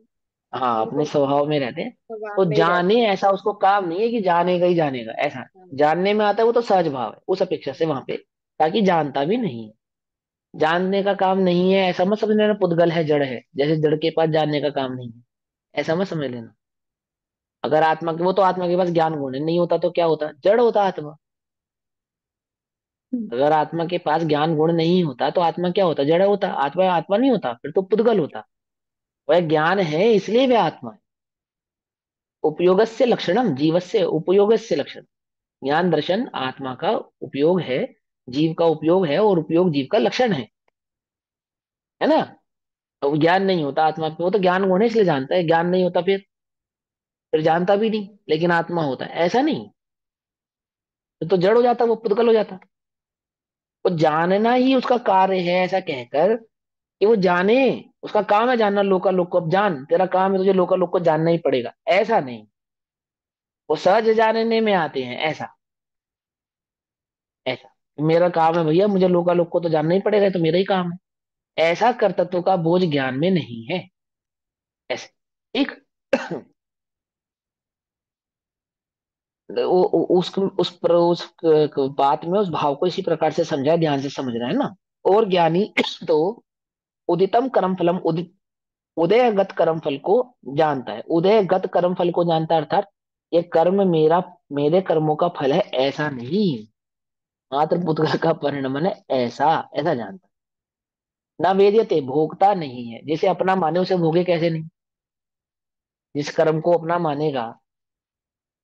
हाँ, अपने उनको स्वभाव में रहते हैं। स्वभाव तो में ही जाने, रहते हैं। ऐसा उसको काम नहीं है कि जानेगा ही जानेगा, ऐसा। हाँ। जानने में आता है, वो तो सहज भाव है उस अपेक्षा से वहां पे। ताकि जानता भी नहीं है, जानने का काम नहीं है, ऐसा मत समझ लेना पुद्गल है, जड़ है। जैसे जड़ के पास जानने का काम नहीं है, ऐसा मत समझ लेना। अगर आत्मा के, वो तो आत्मा के पास ज्ञान गुण है, नहीं होता तो क्या होता? जड़ होता आत्मा। अगर आत्मा के पास ज्ञान गुण नहीं होता तो आत्मा क्या होता? जड़ होता। आत्मा आत्मा नहीं होता, फिर तो पुद्गल होता। वह ज्ञान है, इसलिए वह आत्मा है। उपयोगस्य लक्षणम जीवस्य उपयोगस्य लक्षण। ज्ञान दर्शन आत्मा का उपयोग है, जीव का उपयोग है, और उपयोग जीव का लक्षण है ना। तो ज्ञान नहीं होता आत्मा पे, वो तो ज्ञान गुण है इसलिए जानता है। ज्ञान नहीं होता फिर जानता भी नहीं। लेकिन आत्मा होता है, ऐसा नहीं। तो जड़ हो जाता, वो पुद्गल हो जाता। वो जानना ही उसका कार्य है, ऐसा कहकर कि वो जाने, उसका काम है जानना लोकालोक को। अब जान, तेरा काम है, तुझे लोकालोक को जानना ही पड़ेगा, ऐसा नहीं। वो सहज जानने में आते हैं, ऐसा। ऐसा मेरा काम है भैया, मुझे लोकालोक को तो जानना ही पड़ेगा, ये तो मेरा ही काम है। ऐसा कर्तृत्व का बोझ ज्ञान में नहीं है, ऐसे। ठीक। उस बात में, उस भाव को इसी प्रकार से समझा, ध्यान से समझना है ना। और ज्ञानी तो उदितम कर्म फलम, उदयगत कर्म फल को जानता है। उदयगत कर्म फल को जानता है, अर्थात ये कर्म मेरा, मेरे कर्मों का फल है, ऐसा नहीं। मात्र पुत्र का परिणमन है, ऐसा ऐसा जानता है। ना वेद्यते, भोगता नहीं है। जिसे अपना माने उसे भोगे कैसे नहीं? जिस कर्म को अपना मानेगा,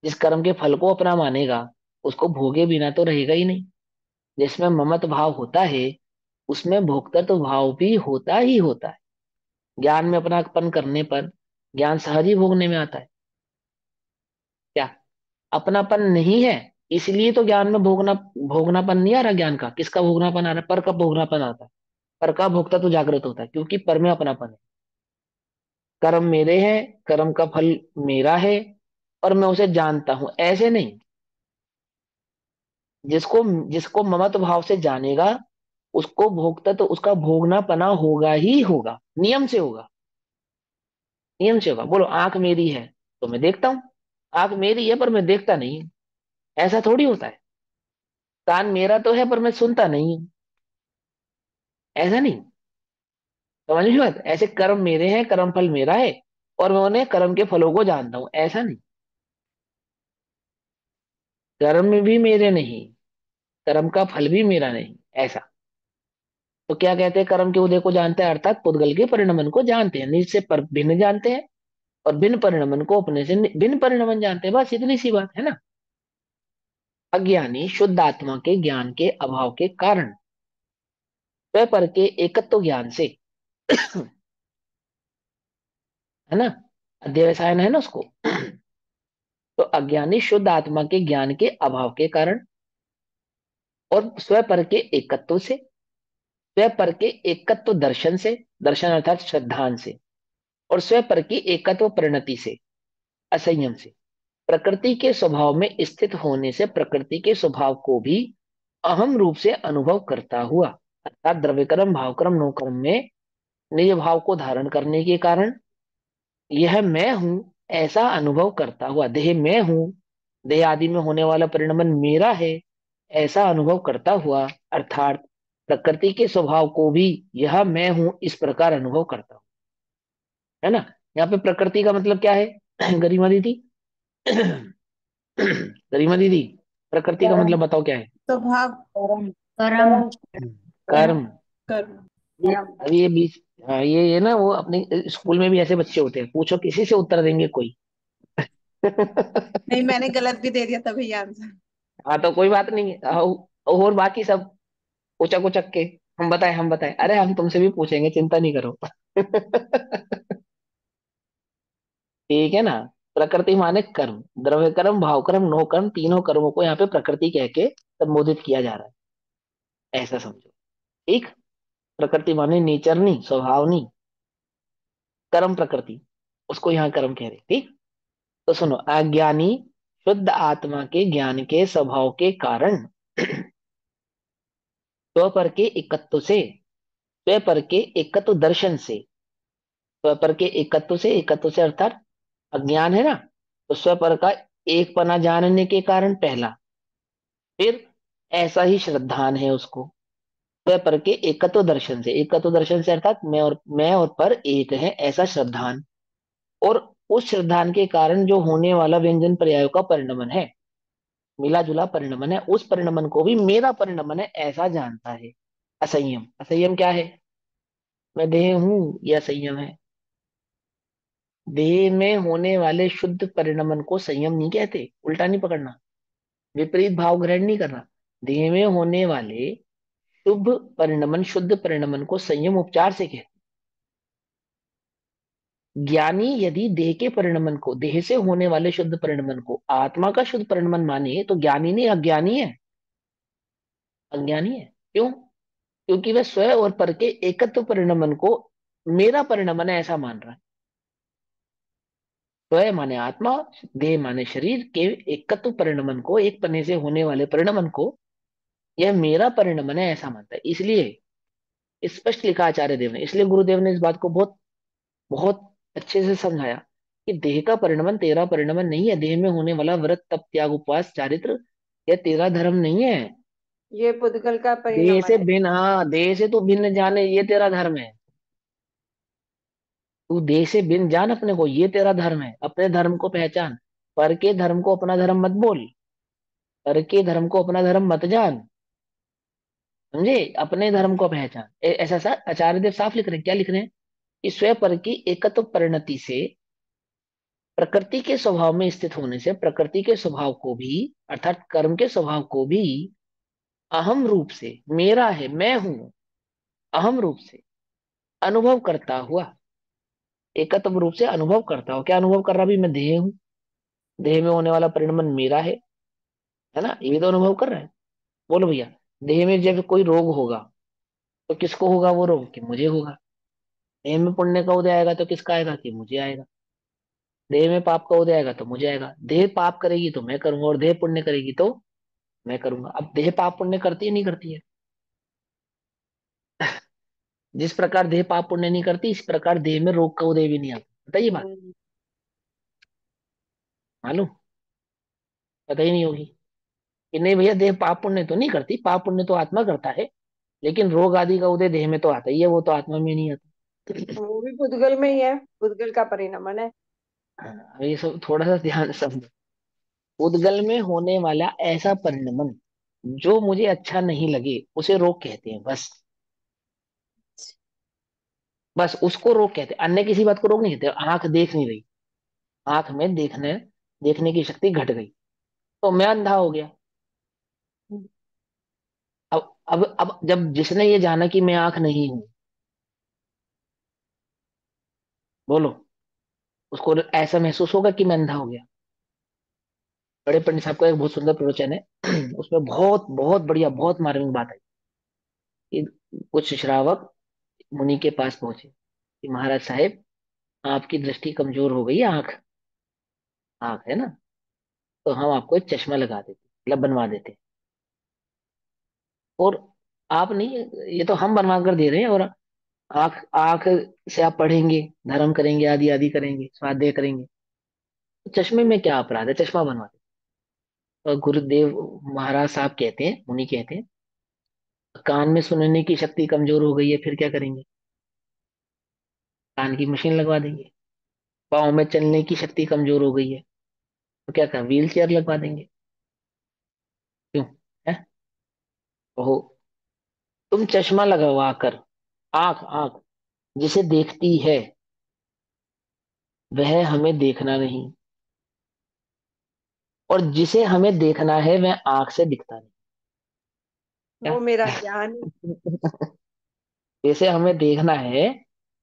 जिस कर्म के फल को अपना मानेगा, उसको भोगे बिना तो रहेगा ही नहीं। जिसमें ममत भाव होता है, उसमें भोक्तृत्व भाव भी होता ही होता है। ज्ञान में अपनापन करने पर ज्ञान सहज ही भोगने में आता है। क्या अपनापन नहीं है? इसलिए तो ज्ञान में भोगनापन नहीं आ रहा। ज्ञान का किसका भोगनापन आ रहा है? पर का भोगनापन आता है। पर का भोक्ता तो जागृत होता है, क्योंकि पर में अपनापन है। कर्म मेरे हैं, कर्म का फल मेरा है, और मैं उसे जानता हूं, ऐसे नहीं। जिसको जिसको ममत्व भाव से जानेगा, उसको भोगता तो उसका भोगनापना होगा ही होगा, नियम से होगा। नियम से होगा। बोलो, आंख मेरी है तो मैं देखता हूँ, आंख मेरी है पर मैं देखता नहीं हूं, ऐसा थोड़ी होता है। कान मेरा तो है पर मैं सुनता नहीं हूं, ऐसा नहीं। समझ में बात? ऐसे कर्म मेरे हैं, कर्म फल मेरा है, और मैं उन्हें कर्म के फलों को जानता हूं, ऐसा नहीं। कर्म भी मेरे नहीं, कर्म का फल भी मेरा नहीं, ऐसा। तो क्या कहते हैं, कर्म के उदय को जानते हैं, अर्थात पुद्गल के परिणमन को जानते हैं, निज से पर भिन्न जानते हैं, और भिन्न परिणमन को अपने से भिन्न परिणमन जानते हैं, बस इतनी सी बात है ना। अज्ञानी शुद्ध आत्मा के ज्ञान के अभाव के कारण स्वयं पर के एकत्व ज्ञान से, है ना, अध्यवसायन है ना उसको। तो अज्ञानी शुद्ध आत्मा के ज्ञान के अभाव के कारण और स्वयं पर के एकत्व से, स्वयं पर के एकत्व दर्शन से, दर्शन अर्थात श्रद्धान से, और स्वयं पर की एकत्व परिणति से, असंयम से, प्रकृति के स्वभाव में स्थित होने से प्रकृति के स्वभाव को भी अहम रूप से अनुभव करता हुआ, अर्थात द्रव्य कर्म भाव कर्म नो कर्म में निज भाव को धारण करने के कारण यह मैं हूं ऐसा अनुभव करता हुआ, देह मैं हूं, देह आदि में होने वाला परिणमन मेरा है, ऐसा अनुभव करता हुआ, अर्थात प्रकृति के स्वभाव को भी यह मैं हूं इस प्रकार अनुभव करता हूं, है ना। यहाँ पे प्रकृति का मतलब क्या है गरिमा दीदी? गरिमा दीदी, प्रकृति का मतलब कर्म। बताओ क्या है? स्वभाव। कर्म। कर्म। कर्म। कर्म। कर्म। कर्म। अभी ये बीच, हाँ ये ना वो अपने स्कूल में भी ऐसे बच्चे होते हैं, पूछो किसी से उत्तर देंगे कोई। नहीं, मैंने गलत भी दे दिया तभी आंसर। हाँ तो कोई बात नहीं है, और बाकी सब उचक उचक के हम बताएं, अरे हम तुमसे भी पूछेंगे, चिंता नहीं करो। ठीक है ना। प्रकृति माने कर्म, द्रव्य कर्म भाव कर्म नो कर्म, तीनों कर्मों को यहाँ पे प्रकृति कह के संबोधित किया जा रहा है, ऐसा समझो। ठीक। प्रकृति माने नेचर नहीं, स्वभाव नहीं, कर्म प्रकृति, उसको यहाँ कर्म कह रहे, ठीक। तो सुनो, अज्ञानी शुद्ध आत्मा के ज्ञान के स्वभाव के कारण स्व पर के एकत्व से, स्व पर के एकत्व दर्शन से, स्व पर के एकत्व से अर्थात अज्ञान है ना, तो स्व पर का एक पना जानने के कारण पहला, फिर ऐसा ही श्रद्धान है उसको, स्व पर के एकत्व दर्शन से अर्थात मैं और पर एक है ऐसा श्रद्धान, और उस श्रद्धान के कारण जो होने वाला व्यंजन पर्यायों का परिणमन है, मिला जुला परिणमन है, उस परिणमन को भी मेरा परिणमन है ऐसा जानता है। असंयम, असंयम क्या है? मैं देह हूं, यह संयम है। देह में होने वाले शुद्ध परिणमन को संयम नहीं कहते, उल्टा नहीं पकड़ना, विपरीत भाव ग्रहण नहीं करना। देह में होने वाले शुभ परिणमन, शुद्ध परिणमन को संयम उपचार से कहते। ज्ञानी यदि देह के परिणमन को, देह से होने वाले शुद्ध परिणमन को आत्मा का शुद्ध परिणमन माने, तो ज्ञानी नहीं अज्ञानी है, अज्ञानी है। क्यों? क्योंकि वह स्वयं और पर के एकत्व परिणमन को मेरा परिणमन है ऐसा मान रहा है। स्वयं माने आत्मा, देह माने शरीर के एकत्व परिणमन को, एक पने से होने वाले परिणमन को यह मेरा परिणमन है ऐसा मानता है। इसलिए स्पष्ट लिखा आचार्य देव ने, इसलिए गुरुदेव ने इस बात को बहुत बहुत अच्छे से समझाया कि देह का परिणमन तेरा परिणमन नहीं है, देह में होने वाला व्रत तप त्याग उपवास चारित्र यह तेरा धर्म नहीं है। ये पुद्गल का देह परिणमन से है। भिन्न, हाँ देह से तू भिन्न जाने ये तेरा धर्म है। तू देह से भिन्न जान अपने को, ये तेरा धर्म है, अपने धर्म को पहचान। पर के धर्म को अपना धर्म मत बोल, पर के धर्म को अपना धर्म मत जान, समझे? अपने धर्म को पहचान। ऐसा सा आचार्य देव साफ लिख रहे हैं, क्या लिख रहे हैं कि स्वयं पर की एकत्व परिणति से, प्रकृति के स्वभाव में स्थित होने से प्रकृति के स्वभाव को भी, अर्थात कर्म के स्वभाव को भी अहम रूप से, मेरा है मैं हूं, अहम रूप से अनुभव करता हुआ, एकत्व रूप से अनुभव करता हुआ, क्या अनुभव कर रहा? भी मैं देह हूं, देह में होने वाला परिणमन मेरा है ना, ये भी तो अनुभव कर रहा है। बोलो भैया, देह में जब कोई रोग होगा तो किसको होगा वो रोग? कि मुझे होगा। देह में पुण्य का उदय आएगा तो किसका आएगा? कि मुझे आएगा। देह में पाप का उदय आएगा तो मुझे आएगा। देह पाप करेगी तो मैं करूंगा, और देह पुण्य करेगी तो मैं करूंगा। अब देह पाप पुण्य करती है नहीं करती है? जिस प्रकार देह पाप पुण्य नहीं करती, इस प्रकार देह में रोग का उदय भी नहीं आता। बताइए बात, हम्म। मालूम? पता ही नहीं होगी कि नहीं भैया देह पाप पुण्य तो नहीं करती, पाप पुण्य तो आत्मा करता है, लेकिन रोग आदि का उदय देह में तो आता ही है, वो तो आत्मा में नहीं आता। वो भी पुद्गल में ही है, पुद्गल का परिणमन है। हाँ, अब ये सब थोड़ा सा ध्यान समझो। उद्गल में होने वाला ऐसा परिणमन जो मुझे अच्छा नहीं लगे उसे रोग कहते हैं, बस। बस उसको रोग कहते हैं, अन्य किसी बात को रोग नहीं कहते। आंख देख नहीं रही, आंख में देखने की शक्ति घट गई, तो मैं अंधा हो गया। अब जब जिसने ये जाना कि मैं आंख नहीं हूं, बोलो, उसको ऐसा महसूस होगा कि मैं अंधा हो गया। बड़े पंडित साहब का एक बहुत सुंदर प्रवचन है, उसमें बहुत बहुत बढ़िया, बहुत मार्मिक बात है कि कुछ श्रावक मुनि के पास पहुंचे कि महाराज साहेब, आपकी दृष्टि कमजोर हो गई है, आंख आंख है ना, तो हम आपको एक चश्मा लगा देते, मतलब बनवा देते। और आप नहीं, ये तो हम बनवा कर दे रहे हैं, और आंख आंख से आप पढ़ेंगे, धर्म करेंगे, आदि आदि करेंगे, स्वाध्याय करेंगे, तो चश्मे में क्या अपराध है, चश्मा बनवा देते। और गुरुदेव महाराज साहब कहते हैं, मुनि कहते हैं, कान में सुनने की शक्ति कमजोर हो गई है, फिर क्या करेंगे? कान की मशीन लगवा देंगे। पाँव में चलने की शक्ति कमजोर हो गई है, तो क्या करें? व्हील चेयर लगवा देंगे। क्यों? है? ओहो, तुम चश्मा लगवा कर, आंख आंख जिसे देखती है वह हमें देखना नहीं, और जिसे हमें देखना है वह आंख से दिखता नहीं। वो मेरा ज्ञान है। क्या? जिसे हमें देखना है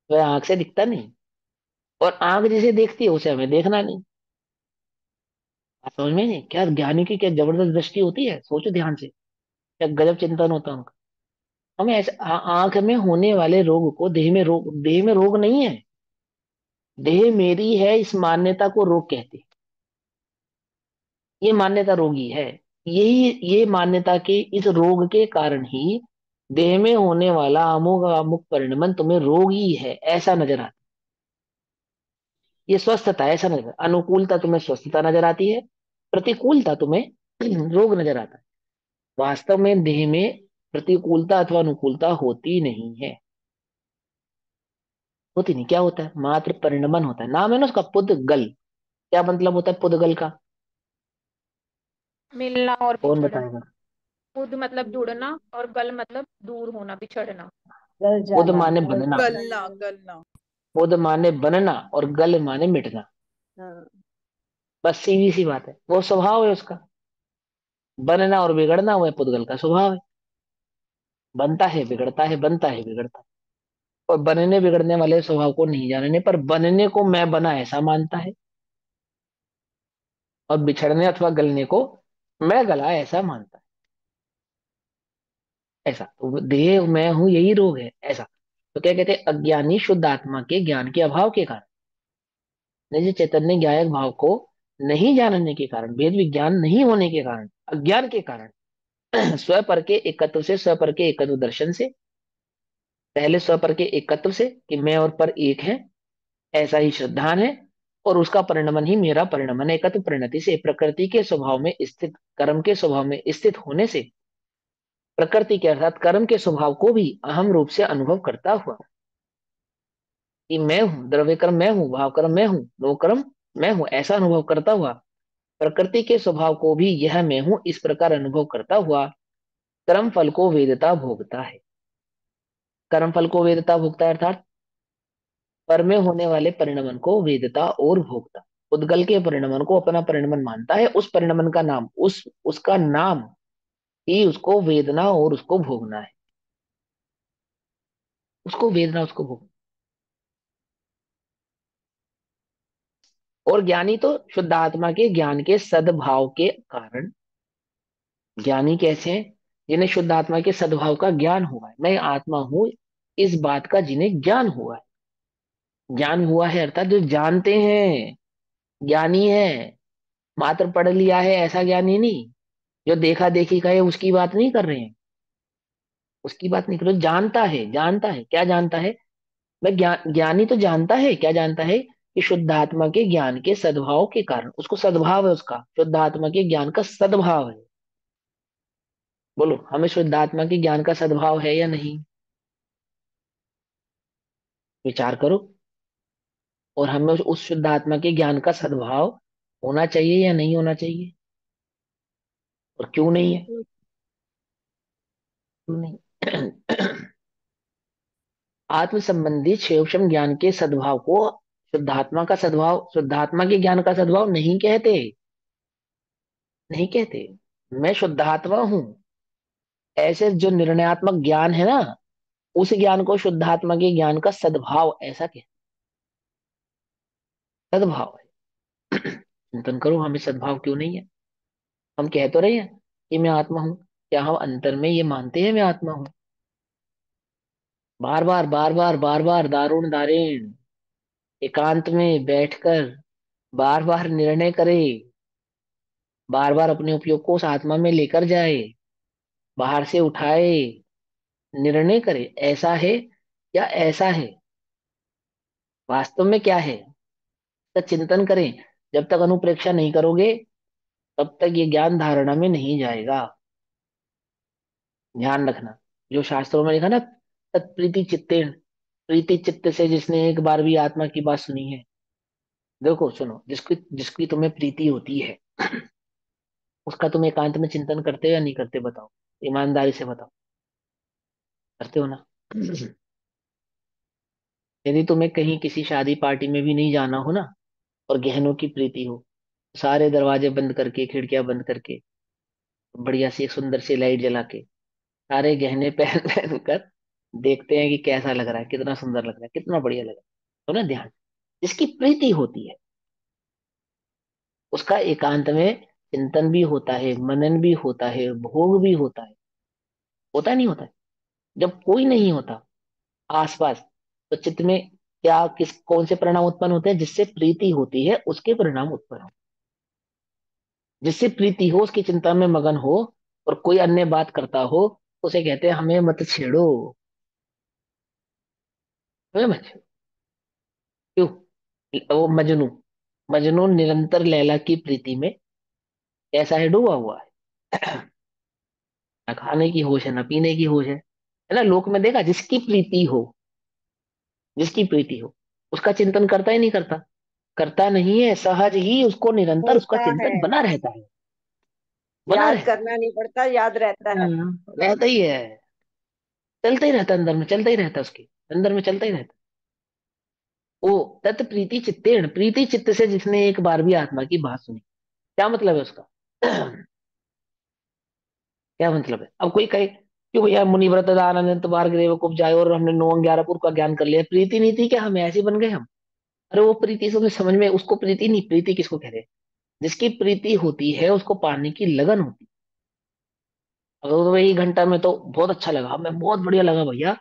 वह आंख से दिखता नहीं, और आंख जिसे देखती है उसे हमें देखना नहीं। आप समझ में नहीं? क्या ज्ञानी की क्या जबरदस्त दृष्टि होती है, सोचो ध्यान से, क्या गजब चिंतन होता है उनका। हमें ऐसे आंख में होने वाले रोग को देह में रोग नहीं है, देह मेरी है, इस मान्यता को रोग कहते हैं। ये मान्यता रोगी है। यही ये मान्यता के इस रोग के कारण ही देह में होने वाला अमुक अमुक परिणमन तुम्हें रोगी है ऐसा नजर आता है। ये स्वस्थता है ऐसा नजर, अनुकूलता तुम्हें स्वस्थता नजर आती है, प्रतिकूलता तुम्हें रोग नजर आता है। वास्तव में देह में प्रतिकूलता अथवा अनुकूलता होती नहीं है, होती नहीं। क्या होता है? मात्र परिणमन होता है। नाम है ना उसका, पुद्गल। क्या मतलब होता है पुद्गल का? मिलना और कौन बिछड़ना। बताएगा? पुद मतलब जुड़ना और गल मतलब दूर होना, बिछड़ना। गल पुद जाना, माने गल बनना, गलना गलना। पुद माने बनना, और गल माने मिटना। हाँ। बस सीधी सी बात है, वो स्वभाव है उसका। बनना और बिगड़ना वह पुद्गल का स्वभाव है। बनता है बिगड़ता है, बनता है बिगड़ता है। और बनने बिगड़ने वाले स्वभाव को नहीं जानने पर बनने को मैं बना ऐसा मानता है, और बिछड़ने अथवा गलने को मैं गला ऐसा मानता है। ऐसा तो देह मैं हूं, यही रोग है ऐसा। तो क्या कहते हैं? अज्ञानी शुद्ध आत्मा के ज्ञान के अभाव के कारण, निज चैतन्य ज्ञायक भाव को नहीं जानने के कारण, भेद विज्ञान नहीं होने के कारण, अज्ञान के कारण, स्व पर के एकत्व से, स्व पर के एकत्व दर्शन से, पहले स्व पर के एकत्व से कि मैं और पर एक है, ऐसा ही श्रद्धान है, और उसका परिणमन ही मेरा परिणमन है। एकत्व परिणति से, प्रकृति के स्वभाव में स्थित, कर्म के स्वभाव में स्थित होने से, प्रकृति के अर्थात कर्म के स्वभाव को भी अहम रूप से अनुभव करता हुआ कि मैं हूं, द्रव्य कर्म मैं हूं, भाव कर्म मैं हूं, नो कर्म मैं हूं, ऐसा अनुभव करता हुआ, प्रकृति के स्वभाव को भी यह मैं हूं इस प्रकार अनुभव करता हुआ कर्म फल को वेदता भोगता है। कर्म फल को वेदता भोगता है अर्थात पर में होने वाले परिणमन को वेदता और भोगता, उद्गल के परिणमन को अपना परिणमन मानता है, उस परिणमन का नाम, उसका नाम ही उसको वेदना और उसको भोगना है। उसको वेदना, उसको भोगना। और ज्ञानी तो शुद्ध आत्मा के ज्ञान के सद्भाव के कारण, ज्ञानी कैसे हैं? जिन्हें शुद्ध आत्मा के सद्भाव का ज्ञान हुआ है, मैं आत्मा हूं इस बात का जिन्हें ज्ञान हुआ है। ज्ञान हुआ है अर्थात जो जानते हैं, ज्ञानी है। मात्र पढ़ लिया है ऐसा ज्ञानी नहीं, जो देखा देखी का है उसकी बात नहीं कर रहे हैं, उसकी बात नहीं कर रहे। जानता है, जानता है, क्या जानता है? मैं ज्ञानी तो जानता है, क्या जानता है? कि शुद्ध आत्मा के ज्ञान के सद्भाव के कारण, उसको सद्भाव है, उसका शुद्ध आत्मा के ज्ञान का सद्भाव है। बोलो, हमें शुद्ध आत्मा के ज्ञान का सद्भाव है या नहीं? विचार करो। और हमें उस शुद्ध आत्मा के ज्ञान का सद्भाव होना चाहिए या नहीं होना चाहिए? और क्यों नहीं है? क्यों नहीं? आत्म संबंधी क्षेषम ज्ञान के सद्भाव को शुद्धात्मा का सद्भाव, शुद्धात्मा के ज्ञान का सद्भाव नहीं कहते। नहीं कहते। मैं शुद्धात्मा हूं, ऐसे जो निर्णयात्मक ज्ञान है ना, उस ज्ञान को शुद्धात्मा के ज्ञान का सद्भाव ऐसा कहते। सद्भाव है। चिंतन करो, हमें सद्भाव क्यों नहीं है? हम कह तो रहे हैं कि मैं आत्मा हूं, क्या हम अंतर में ये मानते हैं मैं आत्मा हूं? बार बार बार बार बार बार दारुण दारेण एकांत में बैठकर बार बार निर्णय करे, बार बार अपने उपयोग को उस आत्मा में लेकर जाए, बाहर से उठाए, निर्णय करे ऐसा है या ऐसा है, वास्तव में क्या है, तो चिंतन करें। जब तक अनुप्रेक्षा नहीं करोगे तब तक ये ज्ञान धारणा में नहीं जाएगा। ध्यान रखना, जो शास्त्रों में लिखा ना, तत्प्रीति चित्तेन, प्रीति चित्त से जिसने एक बार भी आत्मा की बात सुनी है। देखो सुनो, जिसकी जिसकी तुम्हें प्रीति होती है उसका तुम एकांत में चिंतन करते हो या नहीं करते? बताओ, ईमानदारी से बताओ। करते हो ना? यदि तुम्हें कहीं किसी शादी पार्टी में भी नहीं जाना हो ना, और गहनों की प्रीति हो, सारे दरवाजे बंद करके, खिड़कियां बंद करके, बढ़िया सी एक सुंदर सी लाइट जला के, सारे गहने पहन पहन कर देखते हैं कि कैसा लग रहा है, कितना सुंदर लग रहा है, कितना बढ़िया लग रहा है। तो ना ध्यान, जिसकी प्रीति होती है उसका एकांत में चिंतन भी होता है, मनन भी होता है, भोग भी होता है। होता नहीं होता है? जब कोई नहीं होता आसपास, तो चित्त में क्या किस कौन से परिणाम उत्पन्न होते हैं? जिससे प्रीति होती है उसके परिणाम उत्पन्न होते हैं। जिससे प्रीति हो, उसकी चिंता में मगन हो, और कोई अन्य बात करता हो, तो उसे कहते हैं हमें मत छेड़ो, हमें मत छेड़ो। क्यों? वो मजनू, मजनू निरंतर लैला की प्रीति में ऐसा है, डूबा हुआ है। ना खाने की होश है, ना पीने की होश है ना? लोक में देखा, जिसकी प्रीति हो, जिसकी प्रीति हो, उसका चिंतन करता ही नहीं करता? करता नहीं है, सहज ही उसको निरंतर उसका होता है, चिंतन बना रहता है। बना याद रहता करना नहीं पड़ता, याद रहता है। है। रहता ही है, चलता ही रहता है, अंदर में चलता ही रहता है, उसके अंदर में चलता ही रहता है। वो तत् प्रीति चित्तेण, प्रीति चित्त से जिसने एक बार भी आत्मा की बात सुनी। क्या मतलब है उसका? क्या मतलब है? अब कोई कहे कि भैया मुनिव्रत आनंद बारहदेव को जाए और हमने 9 11 का ज्ञान कर लिया, प्रीति नहीं थी क्या? हम ऐसे बन गए हम? अरे वो प्रीति से समझ में, उसको प्रीति नहीं, प्रीति किसको कह रहे हैं? जिसकी प्रीति होती है उसको पाने की लगन होती है। अगर तो वही घंटा में तो बहुत अच्छा लगा, हमें बहुत बढ़िया लगा भैया,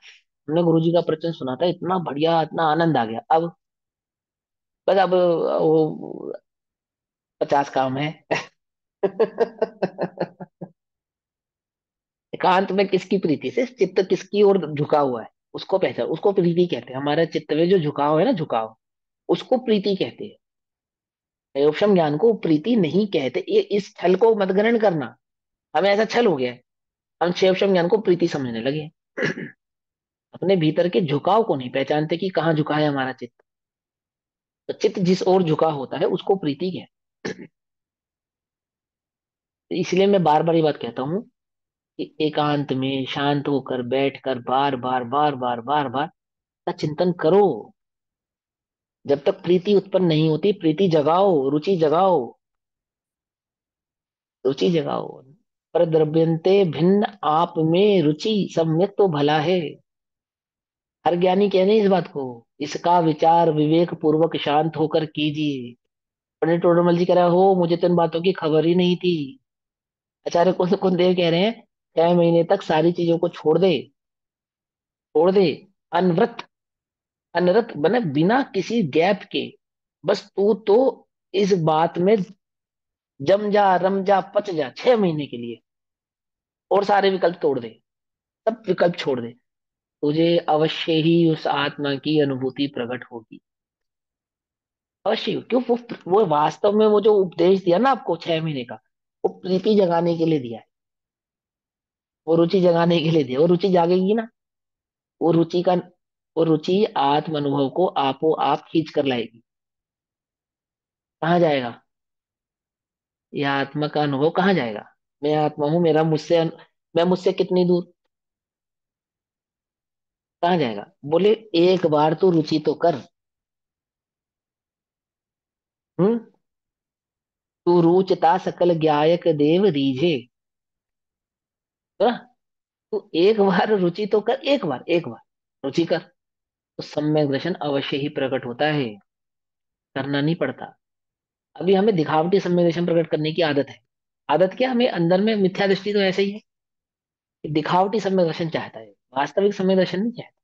हमने गुरुजी का प्रवचन सुना था, इतना बढ़िया, इतना आनंद आ गया। अब बस अब वो 50 काम है। एकांत में किसकी प्रीति से, चित्त किसकी ओर झुका हुआ है उसको पहचान, उसको प्रीति कहते हैं। हमारे चित्त में जो झुकाव है ना, झुकाव, उसको प्रीति कहते हैं। योगक्षम ज्ञान को प्रीति नहीं कहते। ये इस छल को मत ग्रहण करना, हमें ऐसा छल हो गया है, हम क्षेपशम ज्ञान को प्रीति समझने लगे हैं। अपने भीतर के झुकाव को नहीं पहचानते कि कहाँ झुका है हमारा चित्त। तो चित्त जिस ओर झुका होता है उसको प्रीति कहते हैं। इसलिए मैं बार बार ये बात कहता हूँ कि एकांत में शांत होकर बैठकर बार बार बार बार बार बार का चिंतन करो। जब तक प्रीति उत्पन्न नहीं होती, प्रीति जगाओ, रुचि जगाओ, रुचि जगाओ। पर द्रव्यंते भिन्न आप में रुचि सम्यक तो भला है। हर ज्ञानी कह रहे हैं इस बात को। इसका विचार विवेक पूर्वक शांत होकर कीजिए। पंडित टोडरमल जी कह रहा हो मुझे तो इन बातों की खबर ही नहीं थी। आचार्य कुंदेव कह रहे हैं 6 महीने तक सारी चीजों को छोड़ दे, छोड़ दे, अनवरत, अनरत बने, बिना किसी गैप के। बस तू तो इस बात में जम जा, रम जा, पच जा 6 महीने के लिए, और सारे विकल्प तोड़ दे, सब विकल्प छोड़ दे। तुझे अवश्य ही उस आत्मा की अनुभूति प्रकट होगी। अवश्य ही। क्यों? वो वास्तव में वो जो उपदेश दिया ना आपको 6 महीने का, वो प्रीति जगाने के लिए दिया है। वो रुचि जगाने के लिए दिया। वो रुचि जागेगी ना, वो रुचि का, वो रुचि आत्म अनुभव को आपो आप खींच कर लाएगी। कहाँ जाएगा? यह आत्मा का अनुभव कहाँ जाएगा? मैं आत्मा हूं, मेरा मुझसे मैं मुझसे कितनी दूर? कहाँ जाएगा? बोले एक बार तो रुचि तो कर। हम्म। तू रुचता सकल ज्ञायक देव रीझे। तो ना, तू एक बार रुचि तो कर, एक बार रुचि कर, तो सम्यक दर्शन अवश्य ही प्रकट होता है। करना नहीं पड़ता। अभी हमें दिखावटी सम्यक दर्शन प्रकट करने की आदत है। आदत क्या? हमें अंदर में मिथ्या दृष्टि तो ऐसे ही है कि दिखावटी सम्यक दर्शन चाहता है, वास्तविक सम्यक दर्शन नहीं चाहता।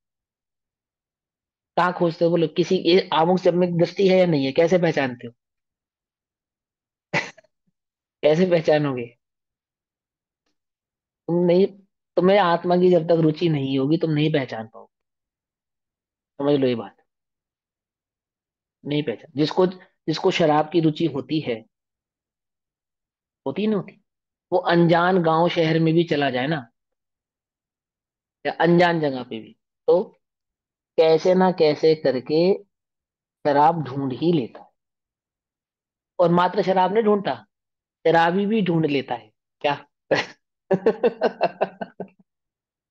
कहाँ खोजते हो? बोलो किसी ये आमुख सम्यक दृष्टि है या नहीं है, कैसे पहचानते हो? कैसे पहचानोगे? तुम नहीं, तुम्हें आत्मा की जब तक रुचि नहीं होगी तुम नहीं पहचान पाओगे। समझ लो ये बात। नहीं पहचान। जिसको जिसको शराब की रुचि होती है, होती ही नहीं होती, वो अनजान गांव शहर में भी चला जाए ना, या अनजान जगह पे भी, तो कैसे ना कैसे करके शराब ढूंढ ही लेता है। और मात्र शराब नहीं ढूंढता, शराबी भी ढूंढ लेता है। क्या?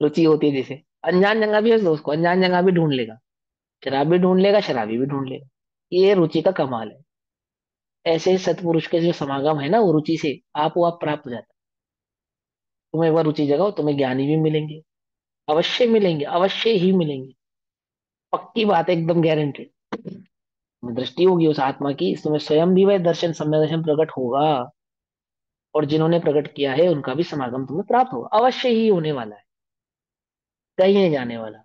रुचि होती है जैसे, अनजान जगह भी है तो उसको अनजान जगह भी ढूंढ लेगा। शराब भी ढूंढ लेगा, शराबी भी ढूंढ लेगा। ये रुचि का कमाल है। ऐसे सतपुरुष के जो समागम है ना, वो रुचि से आप वो आप प्राप्त हो जाता है। तुम एक बार रुचि जगाओ, तुम्हें ज्ञानी भी मिलेंगे। अवश्य मिलेंगे, अवश्य ही मिलेंगे। पक्की बात है, एकदम गारंटी। दृष्टि होगी उस आत्मा की, तुम्हें स्वयं भी वह दर्शन सम्यक दर्शन प्रकट होगा। और जिन्होंने प्रकट किया है उनका भी समागम तुम्हें प्राप्त होगा, अवश्य ही होने वाला है। कहीं नहीं जाने वाला।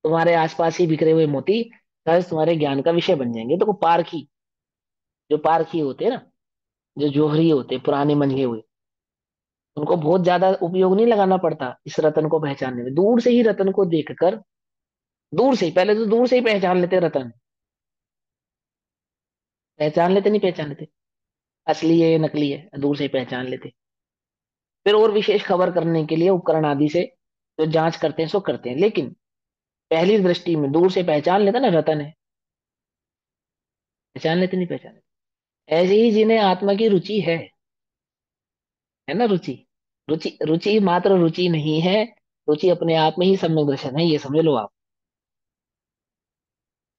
तुम्हारे आसपास ही बिखरे हुए मोती सहज तुम्हारे ज्ञान का विषय बन जाएंगे। तो पारखी, जो पारखी होते हैं ना, जो जोहरी होते हैं पुराने मंझे हुए, उनको बहुत ज्यादा उपयोग नहीं लगाना पड़ता इस रतन को पहचानने में। दूर से ही रतन को देखकर, दूर से ही, पहले तो दूर से ही पहचान लेते रतन। पहचान लेते, नहीं पहचान लेते असली है या नकली है, दूर से ही पहचान लेते। फिर और विशेष खबर करने के लिए उपकरण आदि से जो जांच करते हैं सो करते हैं, लेकिन पहली दृष्टि में दूर से पहचान लेता ना रतन है। पहचान लेते, नहीं पहचान लेते। ऐसे ही जिन्हें आत्मा की रुचि है ना, रुचि, रुचि रुचि मात्र रुचि नहीं है। रुचि अपने आप में ही सम्यक दर्शन है, ये समझ लो आप।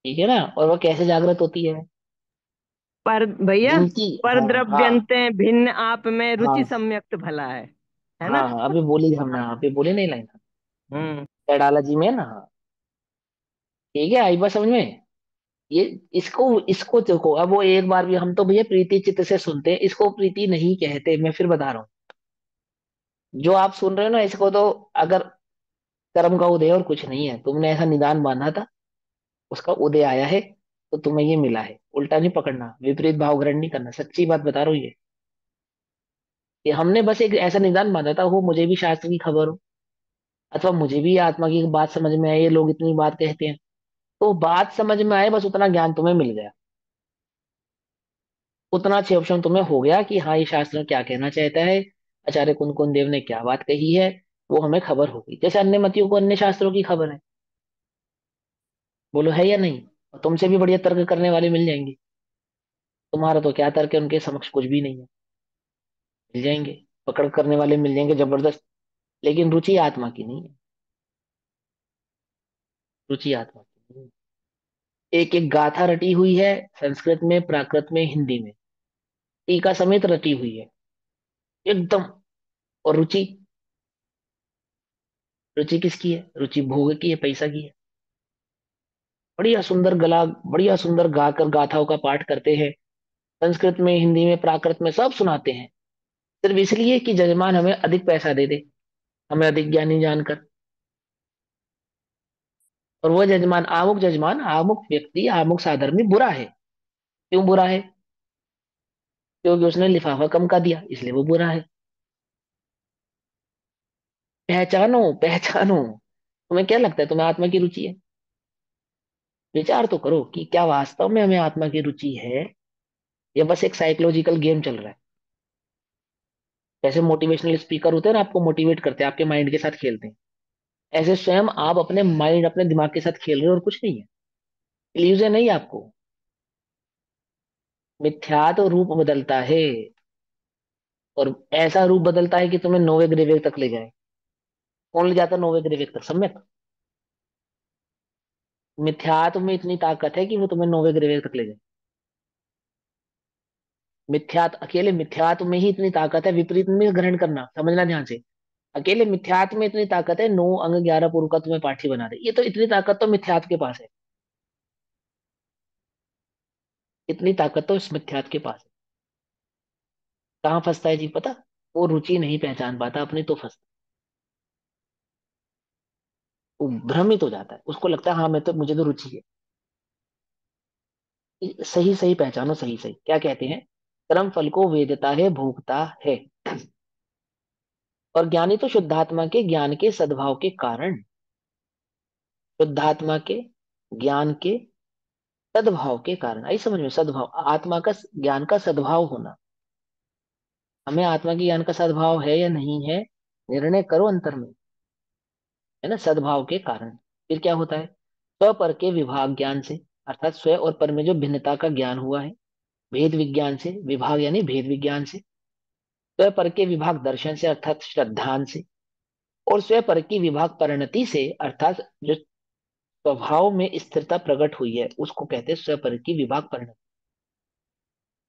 ठीक है ना? और वह कैसे जागृत होती है? पर भैया, जिनकी, पर हाँ हाँ द्रव्यंते भिन्न आप में रुचि हाँ सम्यक्त भला है ना? हाँ हाँ, अभी बोली हमने, हाँ, अभी बोली नहीं लाइन, हम्म। पेडालॉजी में ना, हाँ। ठीक है, आई बात समझ में? ये, इसको इसको देखो, अब वो एक बार भी, हम तो भैया प्रीति चित्त से सुनते हैं, इसको प्रीति नहीं कहते, मैं फिर बता रहा हूँ। जो आप सुन रहे हो ना, इसको तो, अगर कर्म का उदय और कुछ नहीं है, तुमने ऐसा निदान बांधा था, उसका उदय आया है, तो तुम्हें ये मिला है। उल्टा नहीं पकड़ना, विपरीत भाव ग्रहण नहीं करना, सच्ची बात बता रहा हूँ ये। कि हमने बस एक ऐसा निदान बांधा था, वो मुझे भी शास्त्र की खबर हो, अथवा मुझे भी आत्मा की बात समझ में आए, ये लोग इतनी बात कहते हैं, तो बात समझ में आए, बस उतना ज्ञान तुम्हें मिल गया। उतना अच्छे ऑप्शन तुम्हें हो गया कि हाँ, ये शास्त्र क्या कहना चाहता है, आचार्य कुंद कुंद देव ने क्या बात कही है, वो हमें खबर होगी। जैसे अन्य मतियों को अन्य शास्त्रों की खबर है। बोलो है या नहीं? और तुमसे भी बढ़िया तर्क करने वाले मिल जाएंगे। तुम्हारा तो क्या तर्क है, उनके समक्ष कुछ भी नहीं है। मिल जाएंगे, पकड़ करने वाले मिल जाएंगे जबरदस्त। लेकिन रुचि आत्मा की नहीं है। रुचि आत्मा की नहीं है। एक एक गाथा रटी हुई है, संस्कृत में, प्राकृत में, हिंदी में, टीका समेत रटी हुई है एकदम। और रुचि, रुचि किसकी है? रुचि भोग की है, पैसा की है। बढ़िया सुंदर गला, बढ़िया सुंदर गाकर गाथाओं का पाठ करते हैं, संस्कृत में, हिंदी में, प्राकृत में सब सुनाते हैं, सिर्फ इसलिए कि जजमान हमें अधिक पैसा दे दे, हमें अधिक ज्ञानी जानकर। और वह जजमान, आमुक जजमान, आमुक व्यक्ति, आमुक साधर्मी बुरा है। क्यों बुरा है? क्योंकि उसने लिफाफा कम का दिया, इसलिए वो बुरा है। पहचानो, पहचानो। तुम्हें क्या लगता है तुम्हें आत्मा की रुचि है? विचार तो करो कि क्या वास्तव में हमें आत्मा की रुचि है, या बस एक साइकोलॉजिकल गेम चल रहा है। जैसे मोटिवेशनल स्पीकर होते हैं ना, आपको मोटिवेट करते हैं, आपके माइंड के साथ खेलते हैं, ऐसे स्वयं आप अपने माइंड, अपने दिमाग के साथ खेल रहे हो और कुछ नहीं है। इल्यूजन नहीं है आपको। मिथ्या तो रूप बदलता है, और ऐसा रूप बदलता है कि तुम्हें नौवे ग्रेवियर तक ले जाए। कौन ले जाता है नौवे ग्रेवियर तक? सम्यक। मिथ्यात्व में इतनी ताकत है कि वो तुम्हें नौवे ग्रेवियर तक ले जाए। मिथ्यात्व, अकेले मिथ्यात्व में ही इतनी ताकत है, विपरीत में ग्रहण करना, समझना ध्यान से। अकेले मिथ्यात्व में इतनी ताकत है, 9 अंग 11 पुर का तुम्हें पाठी बना दे। ये तो इतनी ताकत तो मिथ्यात्व के पास है। इतनी ताकत तो इस मिथ्यात्व के पास है। कहाँ फंसता है जी पता? वो रुचि नहीं पहचान पाता अपनी, तो फंसता। वो भ्रमित हो जाता है, उसको लगता है हाँ मैं तो, मुझे तो रुचि है। सही सही पहचानो, सही सही क्या कहते हैं। कर्म फल को वेदता है, भोगता है। और ज्ञानी तो शुद्धात्मा के ज्ञान के सद्भाव के कारण, शुद्धात्मा के ज्ञान के सद्भाव के कारण, आई समझ में? सद्भाव, आत्मा का ज्ञान का सद्भाव होना। हमें आत्मा की ज्ञान का सद्भाव है या नहीं है, निर्णय करो अंतर में, है ना? सद्भाव के कारण। फिर क्या होता है? स्व पर के विभाग ज्ञान से, अर्थात स्व और पर में जो भिन्नता का ज्ञान हुआ है, भेद विज्ञान से, विभाग यानी भेद विज्ञान से। स्व पर के विभाग दर्शन से, अर्थात श्रद्धान से। और स्व पर की विभाग परिणति से, अर्थात जो स्वभाव में स्थिरता प्रकट हुई है, उसको कहते हैं स्व पर की विभाग परिणति।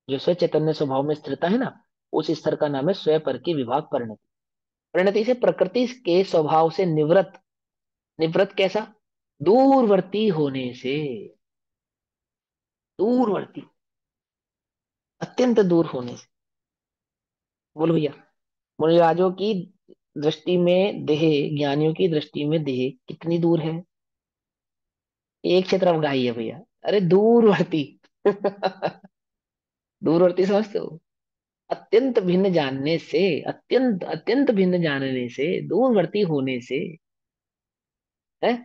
जो स्व चैतन्य स्वभाव में स्थिरता है ना, उस स्तर का नाम है स्व पर की विभाग परिणति। परिणति से प्रकृति के स्वभाव से निवृत्त। निवृत्त कैसा? दूरवर्ती होने से। दूरवर्ती, अत्यंत दूर होने से। बोलो भैया। मुनिराजों की दृष्टि में देह, ज्ञानियों की दृष्टि में देह कितनी दूर है? एक क्षेत्र अवगाही है भैया। अरे दूरवर्ती। दूरवर्ती समझते हो? अत्यंत भिन्न जानने से, अत्यंत अत्यंत भिन्न जानने से, दूरवर्ती होने से, है।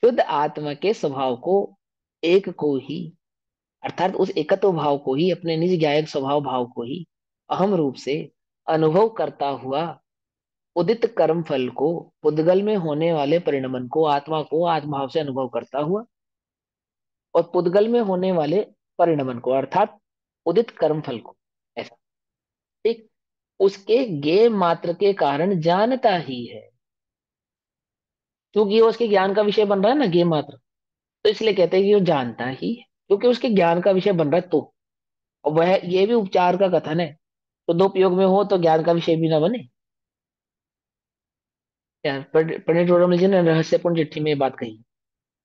शुद्ध आत्मा के स्वभाव को, एक को ही, अर्थात उस एकत्व भाव को ही, अपने निज ज्ञायक स्वभाव भाव को ही अहम रूप से अनुभव करता हुआ, उदित कर्म फल को, पुद्गल में होने वाले परिणमन को, आत्मा को आत्मभाव से अनुभव करता हुआ, और पुद्गल में होने वाले परिणमन को, अर्थात उदित कर्म फल को, ऐसा। ठीक। उसके ज्ञेय मात्र के कारण जानता ही है। क्योंकि वो उसके ज्ञान का विषय बन रहा है ना, ज्ञेय मात्र, तो इसलिए कहते हैं कि वो जानता ही है, क्योंकि उसके ज्ञान का विषय बन रहा है तो। और वह, ये भी उपचार का कथन है। तो दो प्रयोग में हो तो ज्ञान का विषय भी ना बने। यार पंडित रोडमल जी ने रहस्यपूर्ण चिट्ठी में ये बात कही।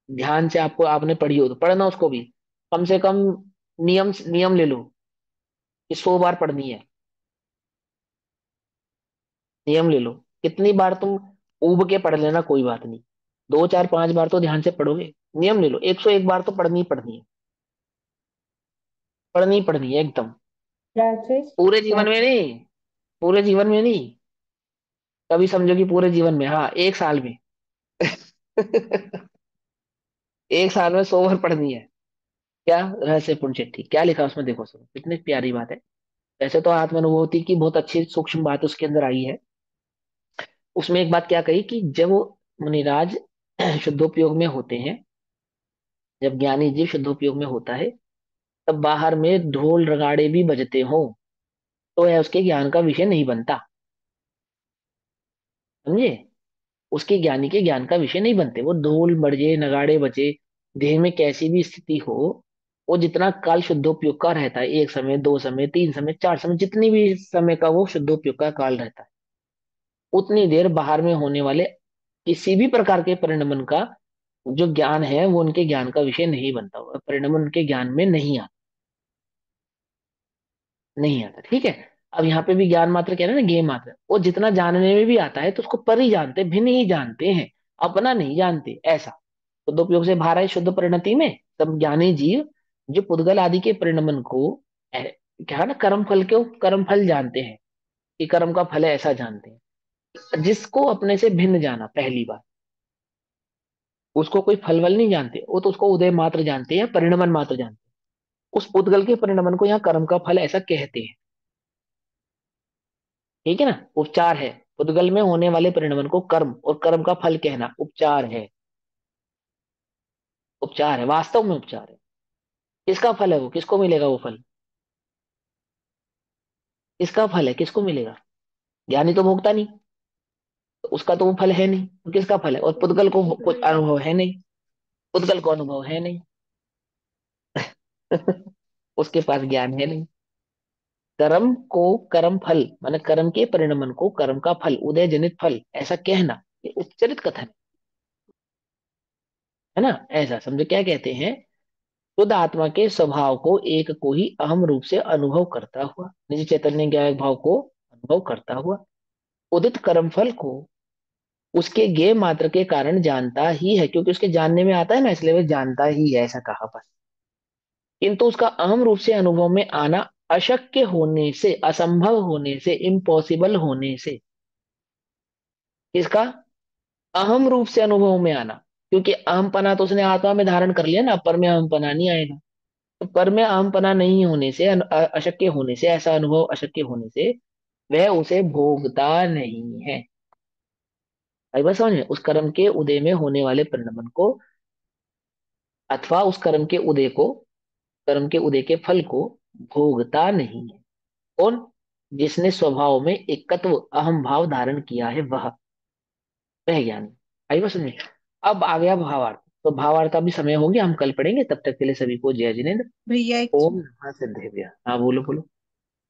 ध्यान से, आपको, आपने पढ़ी हो तो पढ़ना उसको भी। कम से कम नियम नियम ले लो कि 100 बार पढ़नी है। नियम ले लो, कितनी बार तुम उब के पढ़ लेना, कोई बात नहीं। 2 4 5 बार तो ध्यान से पढ़ोगे। नियम ले लो, 101 बार तो पढ़नी ही पढ़नी है। पढ़नी ही पढ़नी है एकदम। राजेश। पूरे जीवन में नहीं, पूरे जीवन में नहीं, कभी समझो कि पूरे जीवन में, हाँ 1 साल में। 1 साल में 100 बार पढ़नी है। क्या रहस्यपूर्ण चिट्ठी, क्या लिखा उसमें देखो, सुनो कितनी प्यारी बात है। वैसे तो आत्मानुभूति की बहुत अच्छी सूक्ष्म बात उसके अंदर आई है। उसमें एक बात क्या कही कि जब वो मुनिराज शुद्धोपयोग में होते हैं, जब ज्ञानी जीव शुद्धोपयोग में होता है, तब बाहर में ढोल रगाड़े भी बजते हो, तो यह उसके ज्ञान का विषय नहीं बनता। समझे? उसके ज्ञानी के ज्ञान का विषय नहीं बनते। वो ढोल बजे, नगाड़े बजे, देह में कैसी भी स्थिति हो, वो जितना काल शुद्धोपयोग का रहता है, 1 समय, 2 समय, 3 समय, 4 समय, जितनी भी समय का वो शुद्धोपयोग का काल रहता है, उतनी देर बाहर में होने वाले किसी भी प्रकार के परिणमन का जो ज्ञान है, वो उनके ज्ञान का विषय नहीं बनता। परिणमन उनके ज्ञान में नहीं आता, नहीं आता। ठीक है। अब यहाँ पे भी ज्ञान मात्र कह रहे हैं ना, ज्ञेय मात्र, वो जितना जानने में भी आता है तो उसको पर ही जानते, भिन्न ही जानते हैं, अपना नहीं जानते, ऐसा। शुद्धोपयोग से बाहर है शुद्ध परिणति में तब ज्ञानी जीव जो पुद्गल आदि के परिणमन को, क्या है ना, कर्म फल के कर्म फल जानते हैं, कि कर्म का फल है, ऐसा जानते हैं। जिसको अपने से भिन्न जाना, पहली बात। उसको कोई फल वल नहीं जानते, वो तो उसको उदय मात्र जानते हैं, परिणमन मात्र जानते हैं। उस पुद्गल के परिणमन को यहाँ कर्म का फल ऐसा कहते हैं। ठीक है ना, उपचार है। पुद्गल में होने वाले परिणमन को कर्म और कर्म का फल कहना उपचार है। उपचार है, वास्तव में उपचार है। किसका फल है वो, किसको मिलेगा वो फल? किसका फल है, किसको मिलेगा? ज्ञानी तो भोगता नहीं, तो उसका तो वो फल है नहीं, तो किसका फल है? और पुद्गल को कुछ अनुभव है नहीं, पुद्गल को अनुभव है नहीं। उसके पास ज्ञान है नहीं। कर्म को कर्म फल माने कर्म के परिणमन को कर्म का फल, उदय जनित फल ऐसा कहना, ये उपचरित कथन है ना। ऐसा समझो, क्या कहते हैं? शुद्ध आत्मा के स्वभाव को एक को ही अहम रूप से अनुभव करता हुआ, निज चैतन्य ज्ञायक भाव को अनुभव करता हुआ, उदित कर्म फल को उसके ज्ञेय मात्र के कारण जानता ही है, क्योंकि उसके जानने में आता है ना, इसलिए वह जानता ही है, ऐसा कहा बस। किंतु उसका अहम रूप से अनुभव में आना अशक्य होने से, असंभव होने से, इम्पॉसिबल होने से। इसका अहम रूप से अनुभव में आना, क्योंकि अहमपना तो उसने आत्मा में धारण कर लिया ना, पर में अहमपना नहीं आएगा। तो पर में अहमपना नहीं होने से, अशक्य होने से, ऐसा अनुभव अशक्य होने से वह उसे भोगता नहीं है। भाई बस समझ में, उस कर्म के उदय में होने वाले परिणमन को, अथवा उस कर्म के उदय को, कर्म के उदय के फल को भोगता नहीं है। कौन? जिसने स्वभाव में एकत्व अहम भाव धारण किया है, वह ज्ञानी। आई बस समझ में। अब आ गया भावार्थ। तो भावार्थ का भी समय हो गया, हम कल पढ़ेंगे। तब तक के लिए सभी को जय जिनेन्द्र। भैया एक ओम नमः सिद्धेभ्यः। हाँ बोलो बोलो।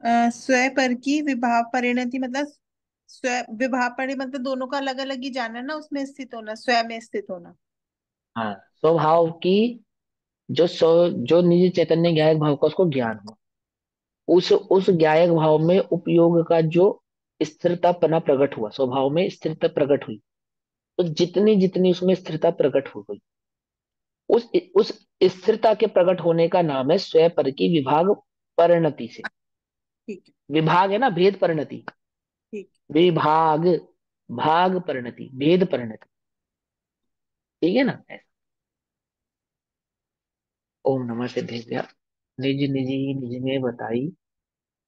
स्व पर की विभाव परिणति मतलब स्व विभाव परिणति मतलब दोनों का अलग अलग ही जानना ना, उसमें स्थित होना, स्वयं में स्थित होना। हाँ, स्वभाव की जो निजी चैतन्य ज्ञायक भाव का उसको ज्ञान हो, उस ज्ञायक भाव में उपयोग का जो स्थिरतापना प्रकट हुआ, स्वभाव में स्थिरता प्रकट हुई, तो जितनी जितनी उसमें स्थिरता प्रकट हो गई, उस स्थिरता के प्रकट होने का नाम है स्वयं पर की विभाग परिणति से। ठीक है। विभाग है ना, भेद परिणति। ठीक। विभाग, भाग परिणति, भेद परिणति। ठीक है ना। ओम नमः सिद्धेभ्यः। निज निजी निज में बताई,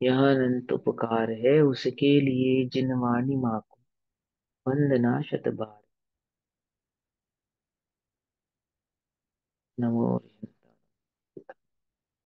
यह अनंत उपकार है उसके लिए, जिन वाणी माँ को वंदना शत बार। नमो